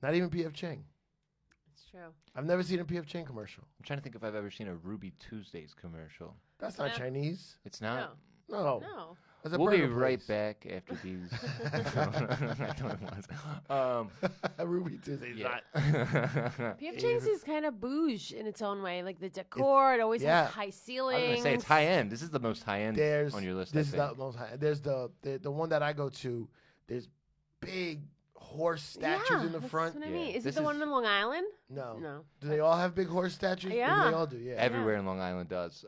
Not even PF Chang. It's true. I've never seen a PF Chang commercial. I'm trying to think if I've ever seen a Ruby Tuesdays commercial. That's not Yeah. Chinese. It's not. No. No. That's a We'll be burger right place. back after these. I thought it was. Ruby Tuesday's Yeah. not. PF Chang's is kind of bouge in its own way. Like the decor, it always yeah. has high I was ceilings. gonna say it's high end. This is the most high end There's on your list. This I is think. the most high. There's the one that I go to. There's big horse statues in the that's front. what I Yeah. mean. Is This it the one is- in Long Island? No. No. Do they all have big horse statues? Yeah. They all do. Yeah. Everywhere in Long Island does.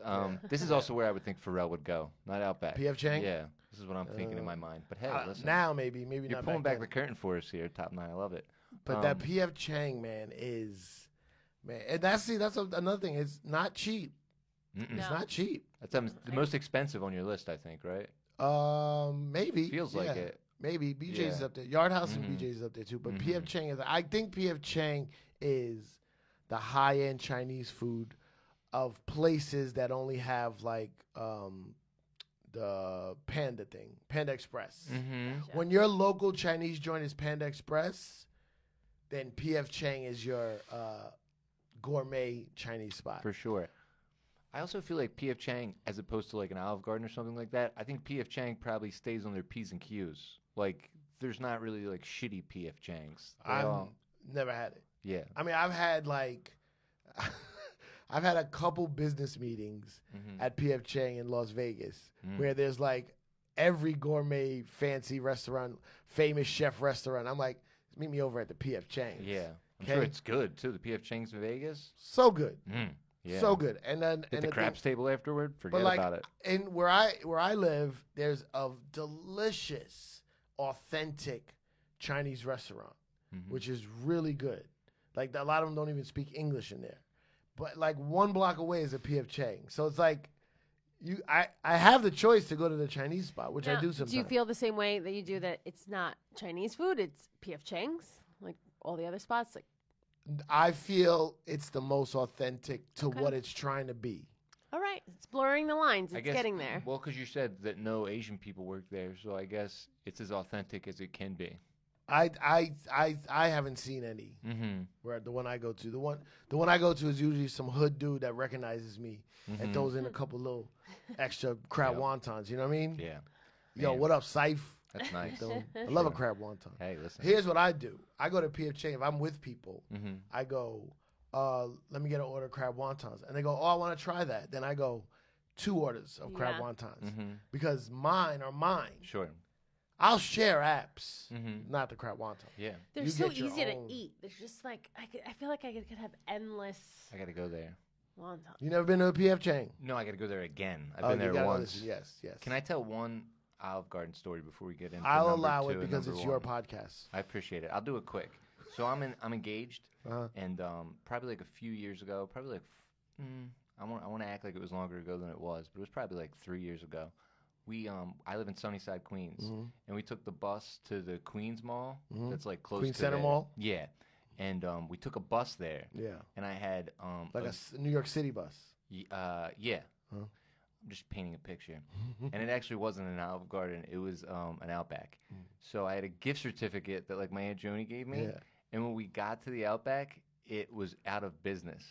This is also where I would think Pharrell would go, not Outback. PF Chang? Yeah, this is what I'm thinking in my mind. But hey, listen, Now maybe you're not pulling back the then. curtain for us here, Top 9. I love it. But that PF Chang man, and that's another thing. It's not cheap. Mm-mm. It's No. not cheap. That's the most expensive on your list, I think, right? Maybe Feels like yeah. it. Maybe BJ's Yeah. is up there. Yard House and Mhm. BJ's is up there too. But Mhm. PF Chang is. I think PF Chang is the high end Chinese food of places that only have like the Panda thing, Panda Express. Mm-hmm. When your local Chinese joint is Panda Express, then PF Chang is your gourmet Chinese spot. For sure. I also feel like PF Chang, as opposed to like an Olive Garden or something like that, I think PF Chang probably stays on their P's and Q's. Like, there's not really like shitty PF Changs. They I've all- never had it. yeah. I mean, I've had like, I've had a couple business meetings Mhm. at PF Chang in Las Vegas Mm. where there's like every gourmet fancy restaurant, famous chef restaurant. I'm like, meet me over at the PF Chang. Yeah. I'm sure Okay. it's good too. The PF Chang's in Vegas. So good. Yeah. So good. And then Hit the thing- craps table afterward. Forget like, about it. And where I live, there's a delicious, authentic Chinese restaurant, Mhm. which is really good. Like a lot of them don't even speak English in there, but like 1 block away is a PF Chang. So it's like I have the choice to go to the Chinese spot, which I Now, do sometimes. Do you feel the same way that you do that it's not Chinese food, it's PF Chang's? Like all the other spots? Like, I feel it's the most authentic to Okay. what it's trying to be. all right, it's blurring the lines. I It's guess, getting there. Well, because you said that no Asian people work there, so I guess it's as authentic as it can be. I haven't seen any. Mm-hmm. Where the one I go to, the one I go to is usually some hood dude that recognizes me Mm-hmm. and throws in a couple little extra crab Yep. wontons. You know what I mean? Yeah. Yo, Man, what up, Syfe? That's nice. I love a Sure. crab wonton. Hey, listen. Here's what I do. I go to PF Chang. If I'm with people, Mm-hmm. I go, let me get an order of crab wontons. And they go, oh, I want to try that. Then I go, 2 orders of crab Yeah. wontons. Mm-hmm. Because mine are mine. Sure. I'll share apps, Mm-hmm. not the crab wonton. Yeah. They're you so get your easy to own. eat. There's just like I feel like I could have endless I got to go there. wontons. You never been to a PF Chang? No, I got to go there again. I've Oh, been you there gotta go once. listen. Yes, yes. Can I tell one Olive Garden story before we get into I'll number allow 2 it and because number it's your 1? podcast. I appreciate it. I'll do it quick. So I'm engaged, Uh-huh. and probably like a few years ago, probably like I want to act like it was longer ago than it was, but it was probably like 3 years ago. I live in Sunnyside, Queens, Mm-hmm. and we took the bus to the Queens Mall. That's like close Queens to Center there. Mall? Yeah, and we took a bus there, Yeah. and I had Like a New York City bus. yeah. Huh? I'm just painting a picture, and it actually wasn't an Olive Garden. It was an Outback. So I had a gift certificate that like my Aunt Joni gave me, Yeah. and when we got to the Outback, it was out of business.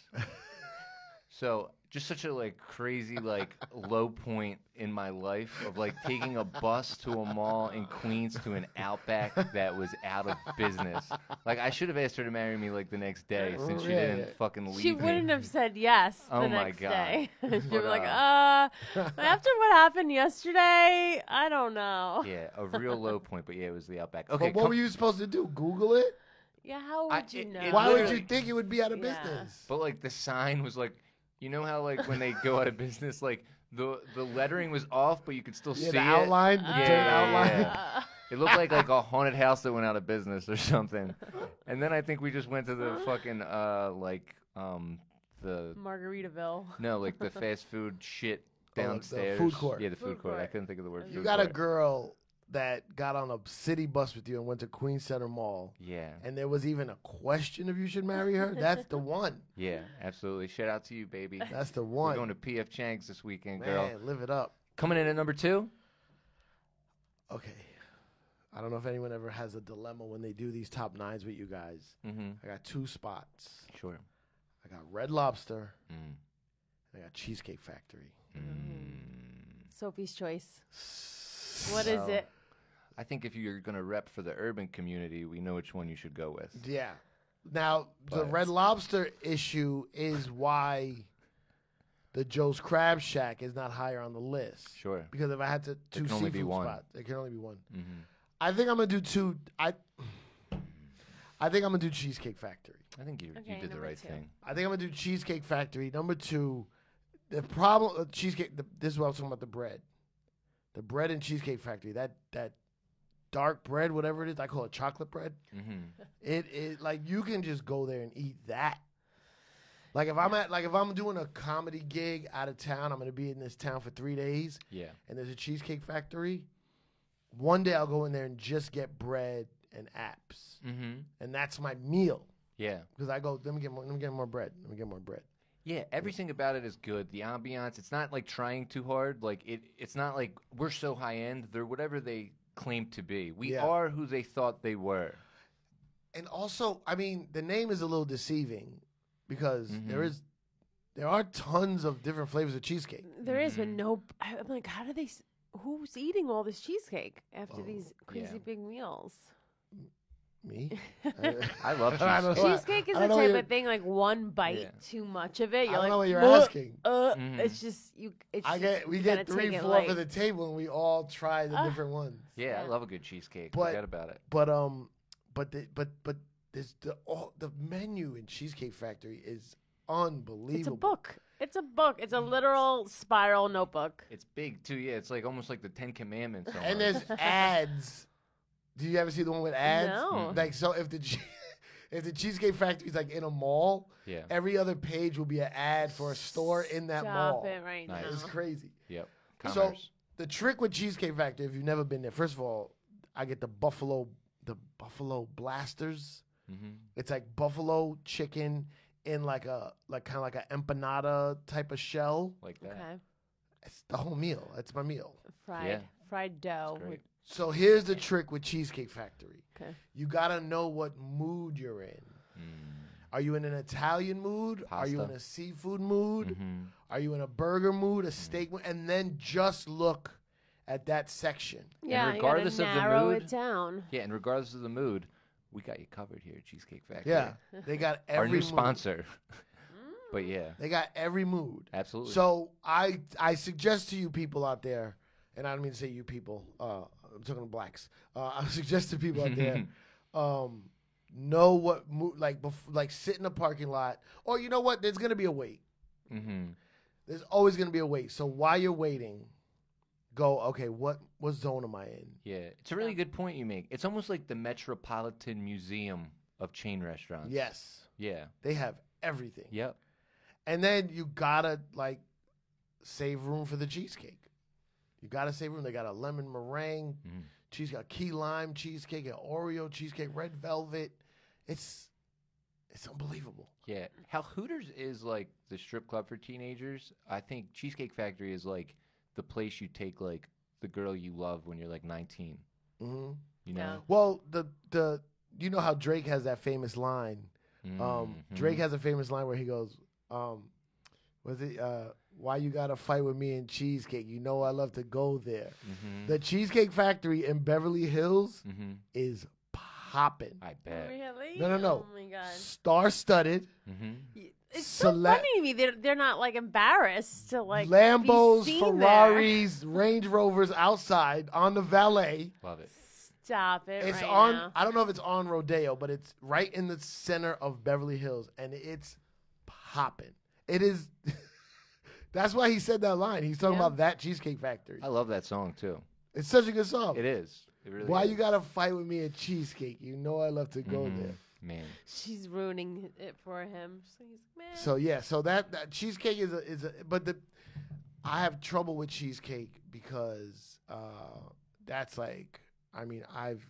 So just such a like crazy like low point in my life of like taking a bus to a mall in Queens to an Outback that was out of business. Like I should have asked her to marry me like the next day since she Yeah, didn't yeah. fucking leave She me. wouldn't have said yes Oh the my next God. day. She'd be But, like, after what happened yesterday, I don't know. Yeah, a real low point, but yeah, it was the Outback. Okay, But what were you supposed to do? Google it? Yeah, how would you know? Why would you literally- think it would be out of Yeah. business? But like the sign was like, you know how like when they go out of business, like the lettering was off, but you could still Yeah, see the it. outline, the Yeah, dirt outline. yeah. It looked like a haunted house that went out of business or something. And then I think we just went to the fucking the Margaritaville. no like the fast food shit Oh, the downstairs. food court. Yeah, the food Food court. I court. couldn't think of the word. You Food You got a court. girl that got on a city bus with you and went to Queens Center Mall, Yeah, and there was even a question if you should marry her. That's the one. yeah, absolutely. Shout out to you, baby. That's the We're one. going to PF Chang's this weekend, girl. Man, live it up. Coming in at number 2. Okay. I don't know if anyone ever has a dilemma when they do these top 9s with you guys. Mm-hmm. I got 2 spots. Sure. I got Red Lobster, Mm. and I got Cheesecake Factory. Sophie's Choice. What is So, it? I think if you're going to rep for the urban community, we know which one you should go with. Yeah. Now, the But- Red Lobster issue is why the Joe's Crab Shack is not higher on the list. Sure. Because if I had to two can only be seafood one. spots, it can only be one. Mm-hmm. I think I'm gonna do 2. I think I'm gonna do Cheesecake Factory. I think you Okay, did the number right 2. thing. I think I'm gonna do Cheesecake Factory. Number 2, the problem cheesecake. This is what I was talking about. The bread in Cheesecake Factory. That dark bread, whatever it is, I call it chocolate bread. Mm-hmm. It like you can just go there and eat that. Like if I'm doing a comedy gig out of town, I'm gonna be in this town for 3 days, Yeah. and there's a Cheesecake Factory. One day I'll go in there and just get bread and apps, Mm-hmm. and that's my meal. Yeah. Because I go, let me get more bread. Let me get more bread. Yeah, everything about it is good. The ambiance, it's not like trying too hard. Like it's not like we're so high end. They're whatever they claim to be. We Yeah. are who they thought they were. And also, I mean, the name is a little deceiving because Mhm. there are tons of different flavors of cheesecake. There is, but no. I'm like, how do they? Who's eating all this cheesecake after Oh, these crazy yeah. big meals? Me? I love I don't cheesecake. know. Cheesecake is I the don't know type what of thing. Like one bite, Yeah. too much of it. You're I don't like, know what you're "Ugh, asking. Mhm. It's just you. It's We you get gotta 3, take it 4 light. for the table, and we all try the different ones. Yeah, I Yeah. love a good cheesecake. But- Forget about it. But there's the menu in Cheesecake Factory is unbelievable. It's a book. It's a book. It's a literal spiral notebook. It's big too. Yeah, it's like almost like the 10 Commandments. And almost. there's ads. Do you ever see the one with ads? No. Like so, if the Cheesecake Factory is like in a mall, yeah. every other page will be an ad for a store in that Stop mall. it right Nice. It's now. crazy. Yep. So Commerce. the trick with Cheesecake Factory, if you've never been there, first of all, I get the buffalo blasters. Mm-hmm. It's like buffalo chicken in like kind of like an empanada type of shell. Like that. Okay. It's the whole meal. That's my meal. Fried dough. It's great. So here's the trick with Cheesecake Factory. Okay. You gotta know what mood you're in. Mm. Are you in an Italian mood? Are you in Pasta. a seafood mood? Mm-hmm. Are you in a burger mood, a steak mood? And then just look at that section. Yeah, regardless you of gotta the narrow mood- it down. Yeah, and regardless of the mood, we got you covered here at Cheesecake Factory. Yeah, they got every Our new mood. sponsor. But yeah, They got every mood. absolutely. So I suggest to you people out there, and I don't mean to say you people. I'm talking to blacks. I suggest to people out there, know what mood, like sit in a parking lot, or you know what? There's gonna be a wait. Mm-hmm. There's always gonna be a wait. So while you're waiting, go. Okay, what zone am I in? Yeah, it's a really good point you make. It's almost like the Metropolitan Museum of chain restaurants. Yes, Yeah. they have everything. Yep. And then you gotta like save room for the cheesecake. You gotta savor them. They got a lemon meringue Mhm. cheesecake, key lime cheesecake, an Oreo cheesecake, red velvet. It's unbelievable. Yeah. How Hooters is like the strip club for teenagers, I think Cheesecake Factory is like the place you take like the girl you love when you're like 19. Hmm You know? Well, the you know how Drake has that famous line. Mhm. Drake has a famous line where he goes, was it why you gotta fight with me in cheesecake? You know I love to go there. Mhm. The Cheesecake Factory in Beverly Hills Mhm. is popping. I bet. Really? No. Oh my god. Star-studded. Mhm. It's so funny to me. They're not like embarrassed to like Lambos, be seen Ferraris, Range Rovers outside on the valet. Love it. there. Stop it It's right on. now. I don't know if it's on Rodeo, but it's right in the center of Beverly Hills, and it's popping. It is. That's why he said that line. He's talking Yeah. about that Cheesecake Factory. I love that song too. It's such a good song. It is. It really Why is. you gotta fight with me at Cheesecake? You know I love to go Mhm. there. Man. She's ruining it for him. So he's man. So yeah, so that cheesecake is a but I have trouble with cheesecake because that's like I've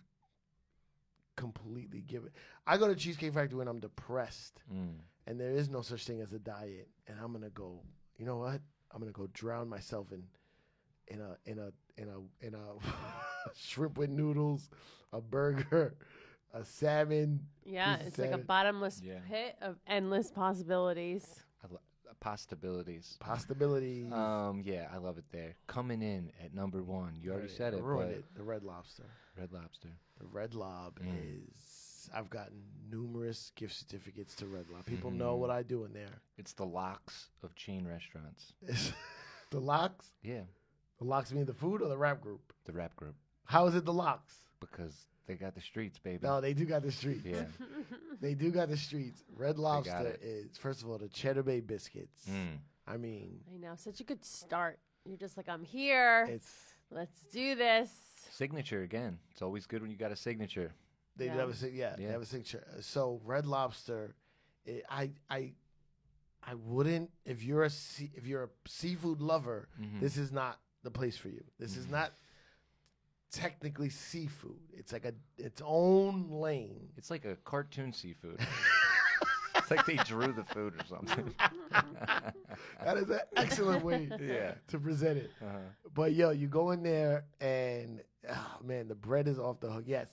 completely given. I go to Cheesecake Factory when I'm depressed, Mm. and there is no such thing as a diet, and I'm gonna go. You know what? I'm gonna go drown myself in a shrimp with noodles, a burger, a salmon. yeah, piece of it's like a salmon. bottomless Yeah. pit of endless possibilities. Possibilities. Possibilities. Yeah, I love it there. Coming in at number 1. You already Right, said it, ruined but it. The Red Lobster. Red Lobster. The Red Lob Mm. is. I've gotten numerous gift certificates to Red Lob. People know Mhm. what I do in there. It's the locks of chain restaurants. The Locks. Yeah, The Locks mean the food or the rap group. the rap group How is it the Locks? because they got the streets, baby. No, they do got the streets. Yeah. They do got the streets. Red Lobster it. is first of all the Cheddar Bay biscuits. Mm. I mean, I know, such a good start. You're just like, I'm here. it's Let's do this. Signature again. It's always good when you got a signature. they Yeah. have a they Yeah. have a signature. So Red Lobster, I wouldn't if you're a seafood lover. Mhm. This is not the place for you. This is not technically seafood. It's like its own lane. It's like a cartoon seafood. It's like they drew the food or something. That is an excellent way Yeah. to present it. Uh-huh. But yo, you go in there and oh man, the bread is off the hook. Yes,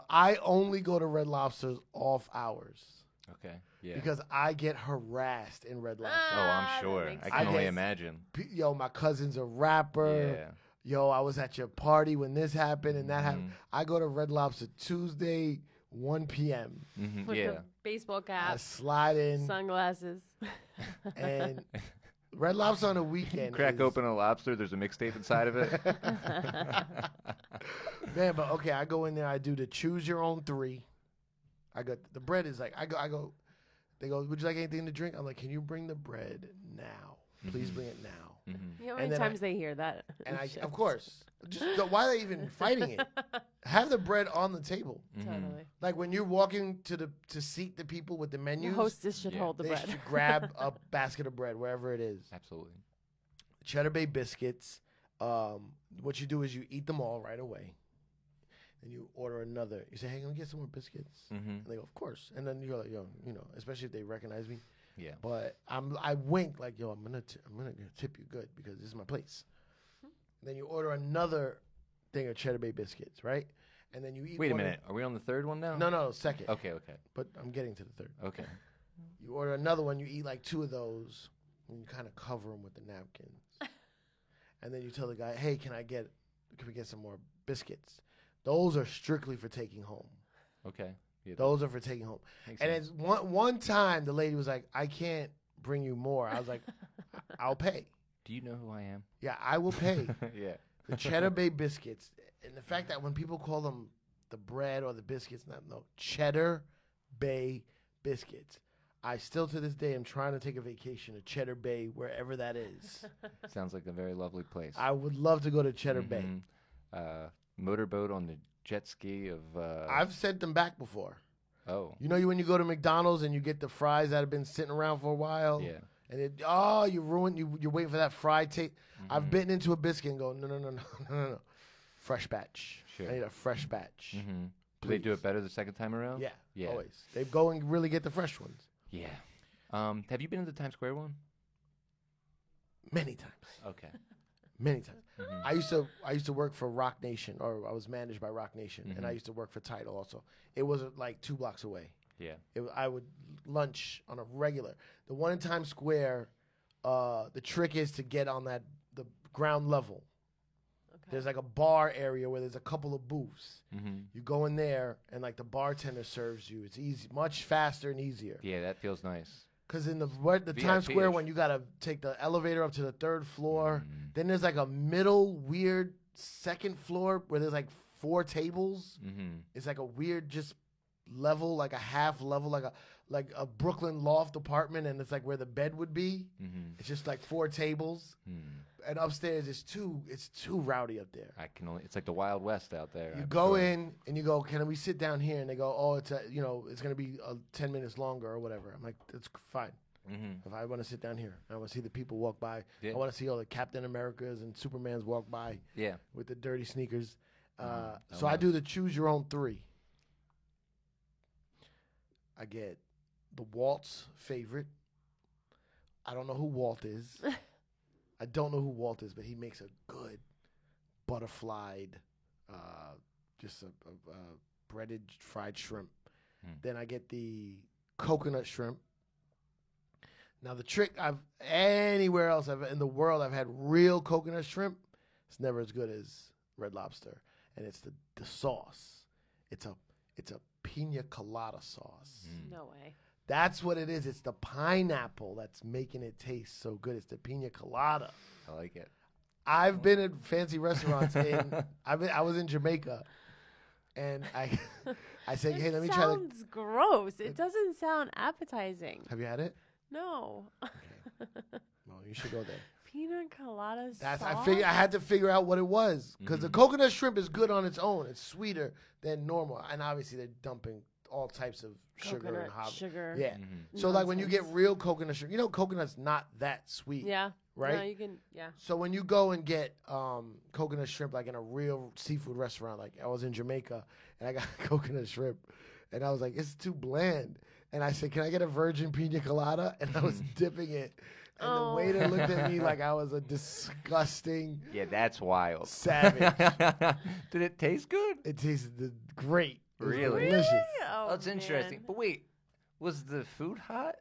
I only go to Red Lobster's off hours Okay. Yeah. because I get harassed in Red Lobster. Oh, Ah, I'm that sure. makes I can only sense. imagine. Yo, my cousin's a rapper. Yeah. Yo, I was at your party when this happened and that happened. Mhm. I go to Red Lobster Tuesday, 1 p.m. Mhm. With Yeah. the baseball I cap, slide in sunglasses. and Red Lobster on the weekend. Crack is- open a lobster. There's a mixtape inside of it. Man, but okay, I go in there. I do the choose your own 3. I got the bread is like I go. They go, would you like anything to drink? I'm like, can you bring the bread now? Please Mhm. bring it now. Mhm. You know how And many then times they hear that? And I, Shit. of course, why are they even fighting it? Have the bread on the table. Mhm. Totally. Like when you're walking to seat the people with the The menus, hostess should Yeah. hold the they bread. should grab a basket of bread wherever it is. Absolutely. Cheddar Bay biscuits. What you do is you eat them all right away. And you order another. You say, hey, can we get some more biscuits? Mm-hmm. And they go, of course. And then you're like, yo, especially if they recognize me. Yeah. But I wink like, yo, I'm gonna tip you good because this is my place. Then you order another thing of Cheddar Bay biscuits, right? And then you eat. Wait a one of- minute. Are we on the third one now? No, second. Okay. Okay. But I'm getting to the third. Okay. You order another one. You eat like 2 of those, and you kind of cover them with the napkins. And then you tell the guy, hey, can we get some more biscuits? Those are strictly for taking home. Okay. Yeah, Those are for taking home. makes And sense. it's one time the lady was like, I can't bring you more. I was like, I'll pay. Do you know who I am? Yeah, I will pay. Yeah. The Cheddar Bay biscuits, and the fact that when people call them the bread or the biscuits, no, Cheddar Bay biscuits. I still to this day am trying to take a vacation to Cheddar Bay, wherever that is. Sounds like a very lovely place. I would love to go to Cheddar Bay. Mhm. Motorboat on the jet ski of. I've sent them back before. Oh. You know, when you go to McDonald's and you get the fries that have been sitting around for a while, Yeah. And you ruined. You're waiting for that fried taste. I've bitten into a biscuit and go, no. Fresh batch. Sure. I need a fresh batch. Mm-hmm. Do they do it better the second time around? Yeah, always. They go and really get the fresh ones. Yeah. Have you been to the Times Square one? Many times. Okay. Many times. Mhm. I used to work for Rock Nation, or I was managed by Rock Nation, and I used to work for Tidal also. It was like 2 blocks away. Yeah. I would lunch on a regular. The one in Times Square, the trick is to get on the ground level. Okay. There's like a bar area where there's a couple of booths. Mm-hmm. You go in there, and like the bartender serves you. It's easy, much faster and easier. Yeah, that feels nice. Because in the Times Square VIP-ish. one, you gotta take the elevator up to the 3rd floor. Mhm. Then there's like a middle weird 2nd floor where there's like 4 tables. Mm-hmm. It's like a weird just level, like a half level, like a Brooklyn loft apartment, and it's like where the bed would be. Mm-hmm. It's just like 4 tables, and upstairs it's too rowdy up there. It's like the Wild West out there. You I'm go sure. in and you go, can we sit down here? And they go, oh, it's gonna be 10 minutes longer or whatever. I'm like, that's fine. Mm-hmm. If I want to sit down here, I want to see the people walk by. Yeah. I want to see all the Captain Americas and Supermans walk by Yeah. with the dirty sneakers. Oh, So I wow. do the choose your own 3. I get the Walt's favorite. I don't know who Walt is. I don't know who Walt is, but he makes a good butterflied, just a breaded fried shrimp. Then I get the coconut shrimp. Now the trick anywhere else in the world I've had real coconut shrimp, it's never as good as Red Lobster, and it's the sauce. It's a pina colada sauce. No way. That's what it is. It's the pineapple that's making it taste so good. It's the pina colada. I like it. I've been at fancy restaurants I was in Jamaica, and I said, hey, let me try the. Sounds gross. It doesn't sound appetizing. Have you had it? No. Well, you should go there. Pina colada That's sauce? I had to figure out what it was because the coconut shrimp is good on its own. It's sweeter than normal, and obviously they're dumping all types of sugar Coconut and hot. sugar. Yeah. Mm-hmm. So like when you get Nonsense. real coconut shrimp, coconut's not that sweet. Yeah. Right? No, you can. Yeah. So when you go and get coconut shrimp, like in a real seafood restaurant, like I was in Jamaica and I got coconut shrimp, and I was like, it's too bland. And I said, can I get a virgin pina colada? And I was dipping it. And the waiter looked at me like I was a disgusting Yeah, that's wild. savage. Did it taste good? It tasted great. It was Really? delicious. Oh, That's interesting. man. But wait, was the food hot?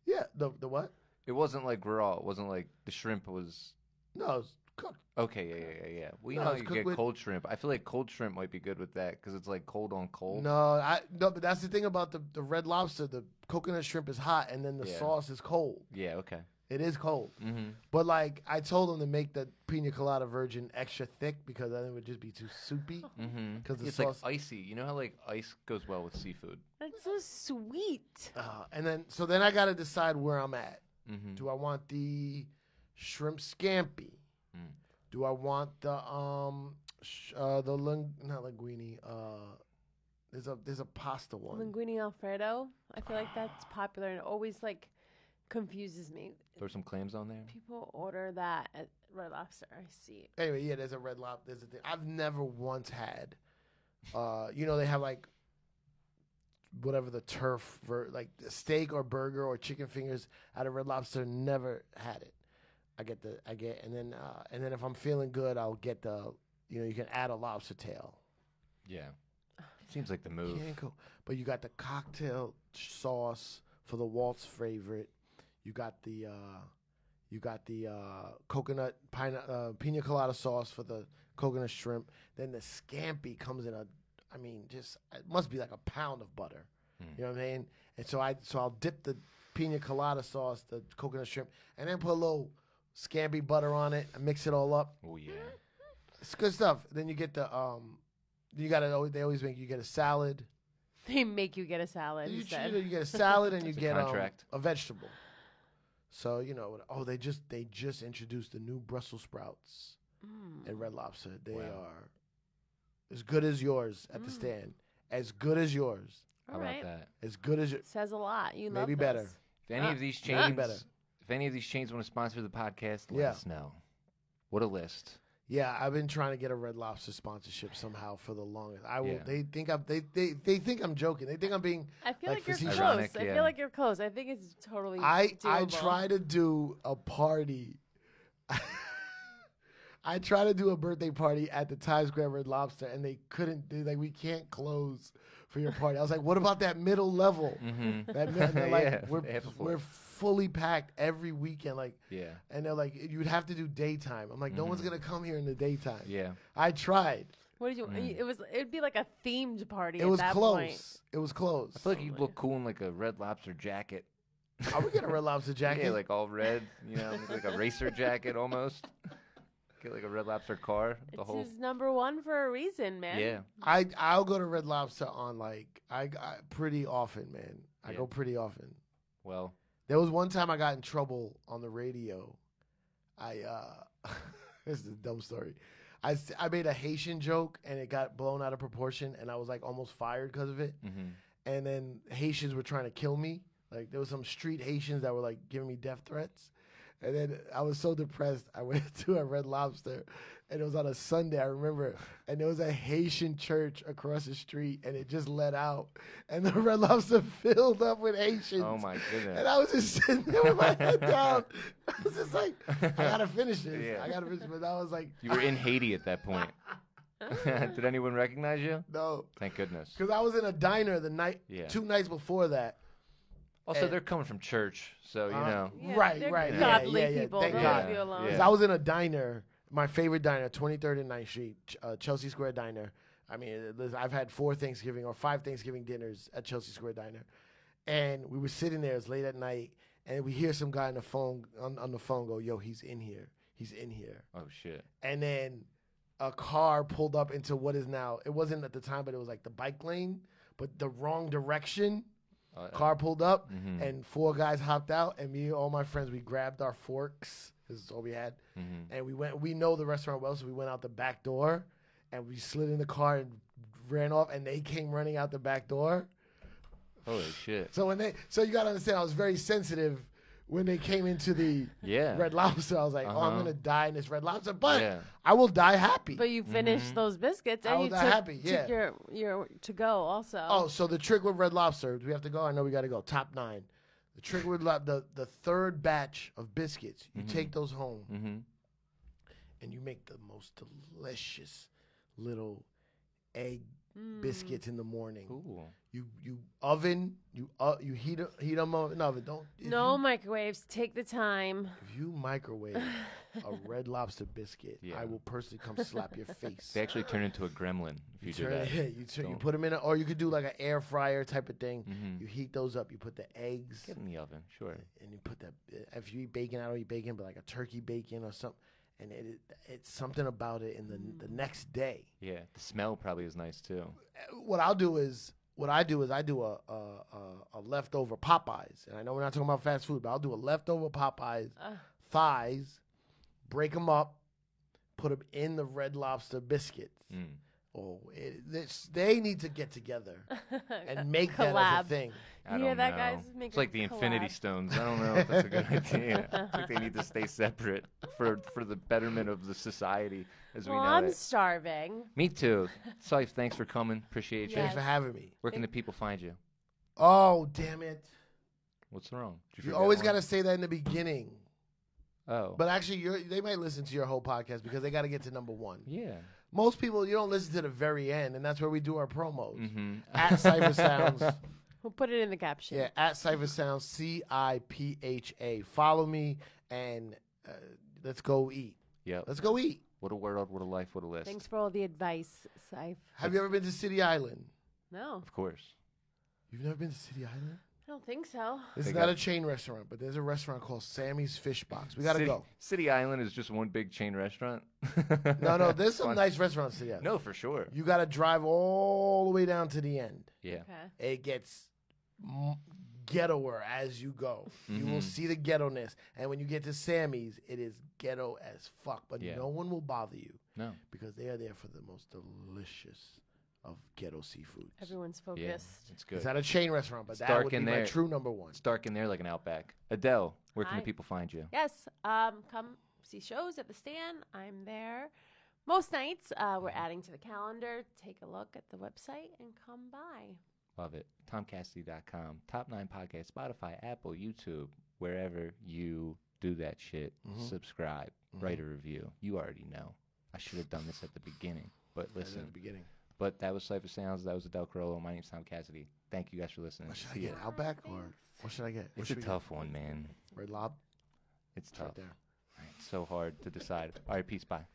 Yeah. The what? It wasn't like raw. It wasn't like the shrimp was. No, it was cooked. Okay, yeah. Well, you No, know, it's you cooked get with- cold shrimp. I feel like cold shrimp might be good with that because it's like cold on cold. No, but that's the thing about the Red Lobster. The coconut shrimp is hot, and then the Yeah. sauce is cold. Yeah, okay. It is cold. Mm-hmm. But like I told them to make the pina colada virgin extra thick because then it would just be too soupy. Mm-hmm. 'Cause the It's sauce- like icy. You know how like ice goes well with seafood? That's so sweet. And then I got to decide where I'm at. Mm-hmm. Do I want the shrimp scampi? Mm. Do I want the not linguine? There's a pasta one. Linguine Alfredo. I feel like that's popular and it always like confuses me. Throw some clams on there. People order that at Red Lobster. I see. Anyway, yeah, there's a Red Lobster. There's a thing. I've never once had. They have like whatever the turf, like steak or burger or chicken fingers out of Red Lobster. Never had it. And then if I'm feeling good, I'll get you can add a lobster tail. Yeah. Seems like the move. Can't go. But you got the cocktail sauce for the Walt's favorite. You got the coconut pina colada sauce for the coconut shrimp. Then the scampi comes in it must be like a pound of butter. You know what I mean? And so I'll dip the pina colada sauce, the coconut shrimp, and then put a little scampi butter on it and mix it all up. Oh yeah. It's good stuff. Then you get the they always make you get a salad. They make you get a salad You instead. get a salad and you It's a get contract. a vegetable. So they just introduced the new Brussels sprouts at Red Lobster. They Wow. are as good as yours at the stand. As good as yours. How All about right. that? As good as your. Says a lot. You love Maybe better. this. If any of these Maybe chains, better. If any of these chains want to sponsor the podcast, let Yeah. us know. What a list. Yeah, I've been trying to get a Red Lobster sponsorship somehow for the longest. I will. Yeah. They think I'm joking. They think I'm being. I feel Like like you're facetious. close. Ironic, I yeah. feel like you're close. I think it's totally I doable. try to do a party. I try to do a birthday party at the Times Square Red Lobster, and they couldn't do. Like, we can't close for your party. I was like, what about that middle level? Mm-hmm. That and they're like, Yeah, we're they have a floor. we're fully packed every weekend. Like, Yeah. and they're like, you'd have to do daytime. I'm like, no one's gonna come here in the daytime. Yeah. I tried. What did you? It'd be like a themed party. It at was that close. Point. It was close. I feel like you'd look cool in like a Red Lobster jacket. I would get a Red Lobster jacket. Yeah, like all red, you know, like a racer jacket almost. Get like a Red Lobster car. The It's whole. his number one for a reason, man. Yeah. I'll go to Red Lobster on like I pretty often, man. I Yeah. go pretty often. Well. There was one time I got in trouble on the radio. This is a dumb story. I made a Haitian joke and it got blown out of proportion and I was like almost fired because of it. Mm-hmm. And then Haitians were trying to kill me. Like there was some street Haitians that were like giving me death threats. And then I was so depressed. I went to a Red Lobster, and it was on a Sunday. I remember, and there was a Haitian church across the street, and it just let out, and the Red Lobster filled up with Haitians. Oh my goodness. And I was just sitting there with my head down. I was just like, I gotta finish this. Yeah. I gotta finish. But I was like, You were in Haiti at that point. Did anyone recognize you? no, Thank goodness. because I was in a diner the Yeah. 2 nights before that. Also, And- they're coming from church, so you know. Yeah, Right, they're right, Godly yeah, yeah, people. thank They'll God. leave you alone. Yeah. 'Cause I was in a diner, my favorite diner, 23rd and 9th Street, Chelsea Square Diner. I mean, I've had 4 Thanksgiving or 5 Thanksgiving dinners at Chelsea Square Diner. And we were sitting there, it's late at night, and we hear some guy on the phone go, yo, he's in here. He's in here. Oh shit. And then a car pulled up into what is now, it wasn't at the time, but it was like the bike lane, but the wrong direction. Car pulled up, Mhm. and 4 guys hopped out, and me and all my friends, we grabbed our forks, because that's all we had, Mhm. and we went. We know the restaurant well, so we went out the back door, and we slid in the car and ran off, and they came running out the back door. Holy shit. So so you gotta understand, I was very sensitive when they came into the Yeah. Red Lobster. I was like, oh, I'm Uh-huh. gonna die in this Red Lobster, but Yeah. I will die happy. But you finished those biscuits, I and was you happy, took your to go also. Oh, so the trick with Red Lobster, do we have to go? I know we got to go. Top 9. The trick with the third batch of biscuits, you take those home Mm-hmm. and you make the most delicious little egg biscuits in the morning. Cool. You oven, you heat them up in the oven. Don't if No you- microwaves. Take the time. If you microwave a Red Lobster biscuit, Yeah. I will personally come slap your face. They actually turn into a gremlin if you do turn that. it- you Don't- put them in, or you could do like an air fryer type of thing. Mhm. You heat those up. You put the eggs, Get in the oven, sure. and you put that. If you eat bacon, I don't eat bacon, but like a turkey bacon or something. And it's something about it in the next day. Yeah. The smell probably is nice too. What I do is I do a leftover Popeyes, and I know we're not talking about fast food, but I'll do a leftover Popeyes thighs, break them up, put them in the Red Lobster biscuits. Mm. Oh, they need to get together and make that as a Collab. thing. I You don't hear that, know. guys? Make It's a like the Infinity collab. Stones. I don't know if that's a good idea. I think they need to stay separate for the betterment of the society as Well, we know I'm it. starving. Me too. Syfe, thanks for coming. Appreciate you. Thanks Yes. for having me. Where can the people find you? Oh, damn it. What's wrong? Did You forget always one? got to say that in the beginning. Oh. But actually, they might listen to your whole podcast because they got to get to number 1. yeah. Most people, you don't listen to the very end, and that's where we do our promos. Mm-hmm. At Cypher Sounds. We'll put it in the caption. Yeah, at Cypher Sounds, CIPHA. Follow me, and let's go eat. Yep. Let's go eat. What a world, what a life, what a list. Thanks for all the advice, Saif. Have you ever been to City Island? No, Of course. You've never been to City Island? I don't think so. This They is not got- a chain restaurant, but there's a restaurant called Sammy's Fish Box. We got to City, go. City Island is just one big chain restaurant. No, there's some Fun. nice restaurants to City No, for sure. You got to drive all the way down to the end. Yeah. Okay. It gets ghettoer as you go. You will Mhm. see the ghetto-ness. And when you get to Sammy's, it is ghetto as fuck. But Yeah. no one will bother you No. because they are there for the most delicious of ghetto seafood. Everyone's Yeah, focused. it's good. It's not a chain restaurant, but It's that dark would be in my there. true number one. It's dark in there like an Outback. Adele, where can Hi. the people find you? Yes. Come see shows at the Stand. I'm there most nights. We're adding to the calendar. Take a look at the website and come by. Love it. TomCassidy.com. Top 9 Podcast, Spotify, Apple, YouTube, wherever you do that shit. Subscribe. Write a review. You already know. I should have done this at the beginning. But Right listen. at the beginning. But that was Cypher Sounds. That was Adele Carollo. My name's Tom Cassidy. Thank you guys for listening. What should I See get? ya. Outback or Thanks. what should I get? What It's a should we get? tough one, man. Red Lob? It's It's right tough. there. It's so hard to decide. All right, peace. Bye.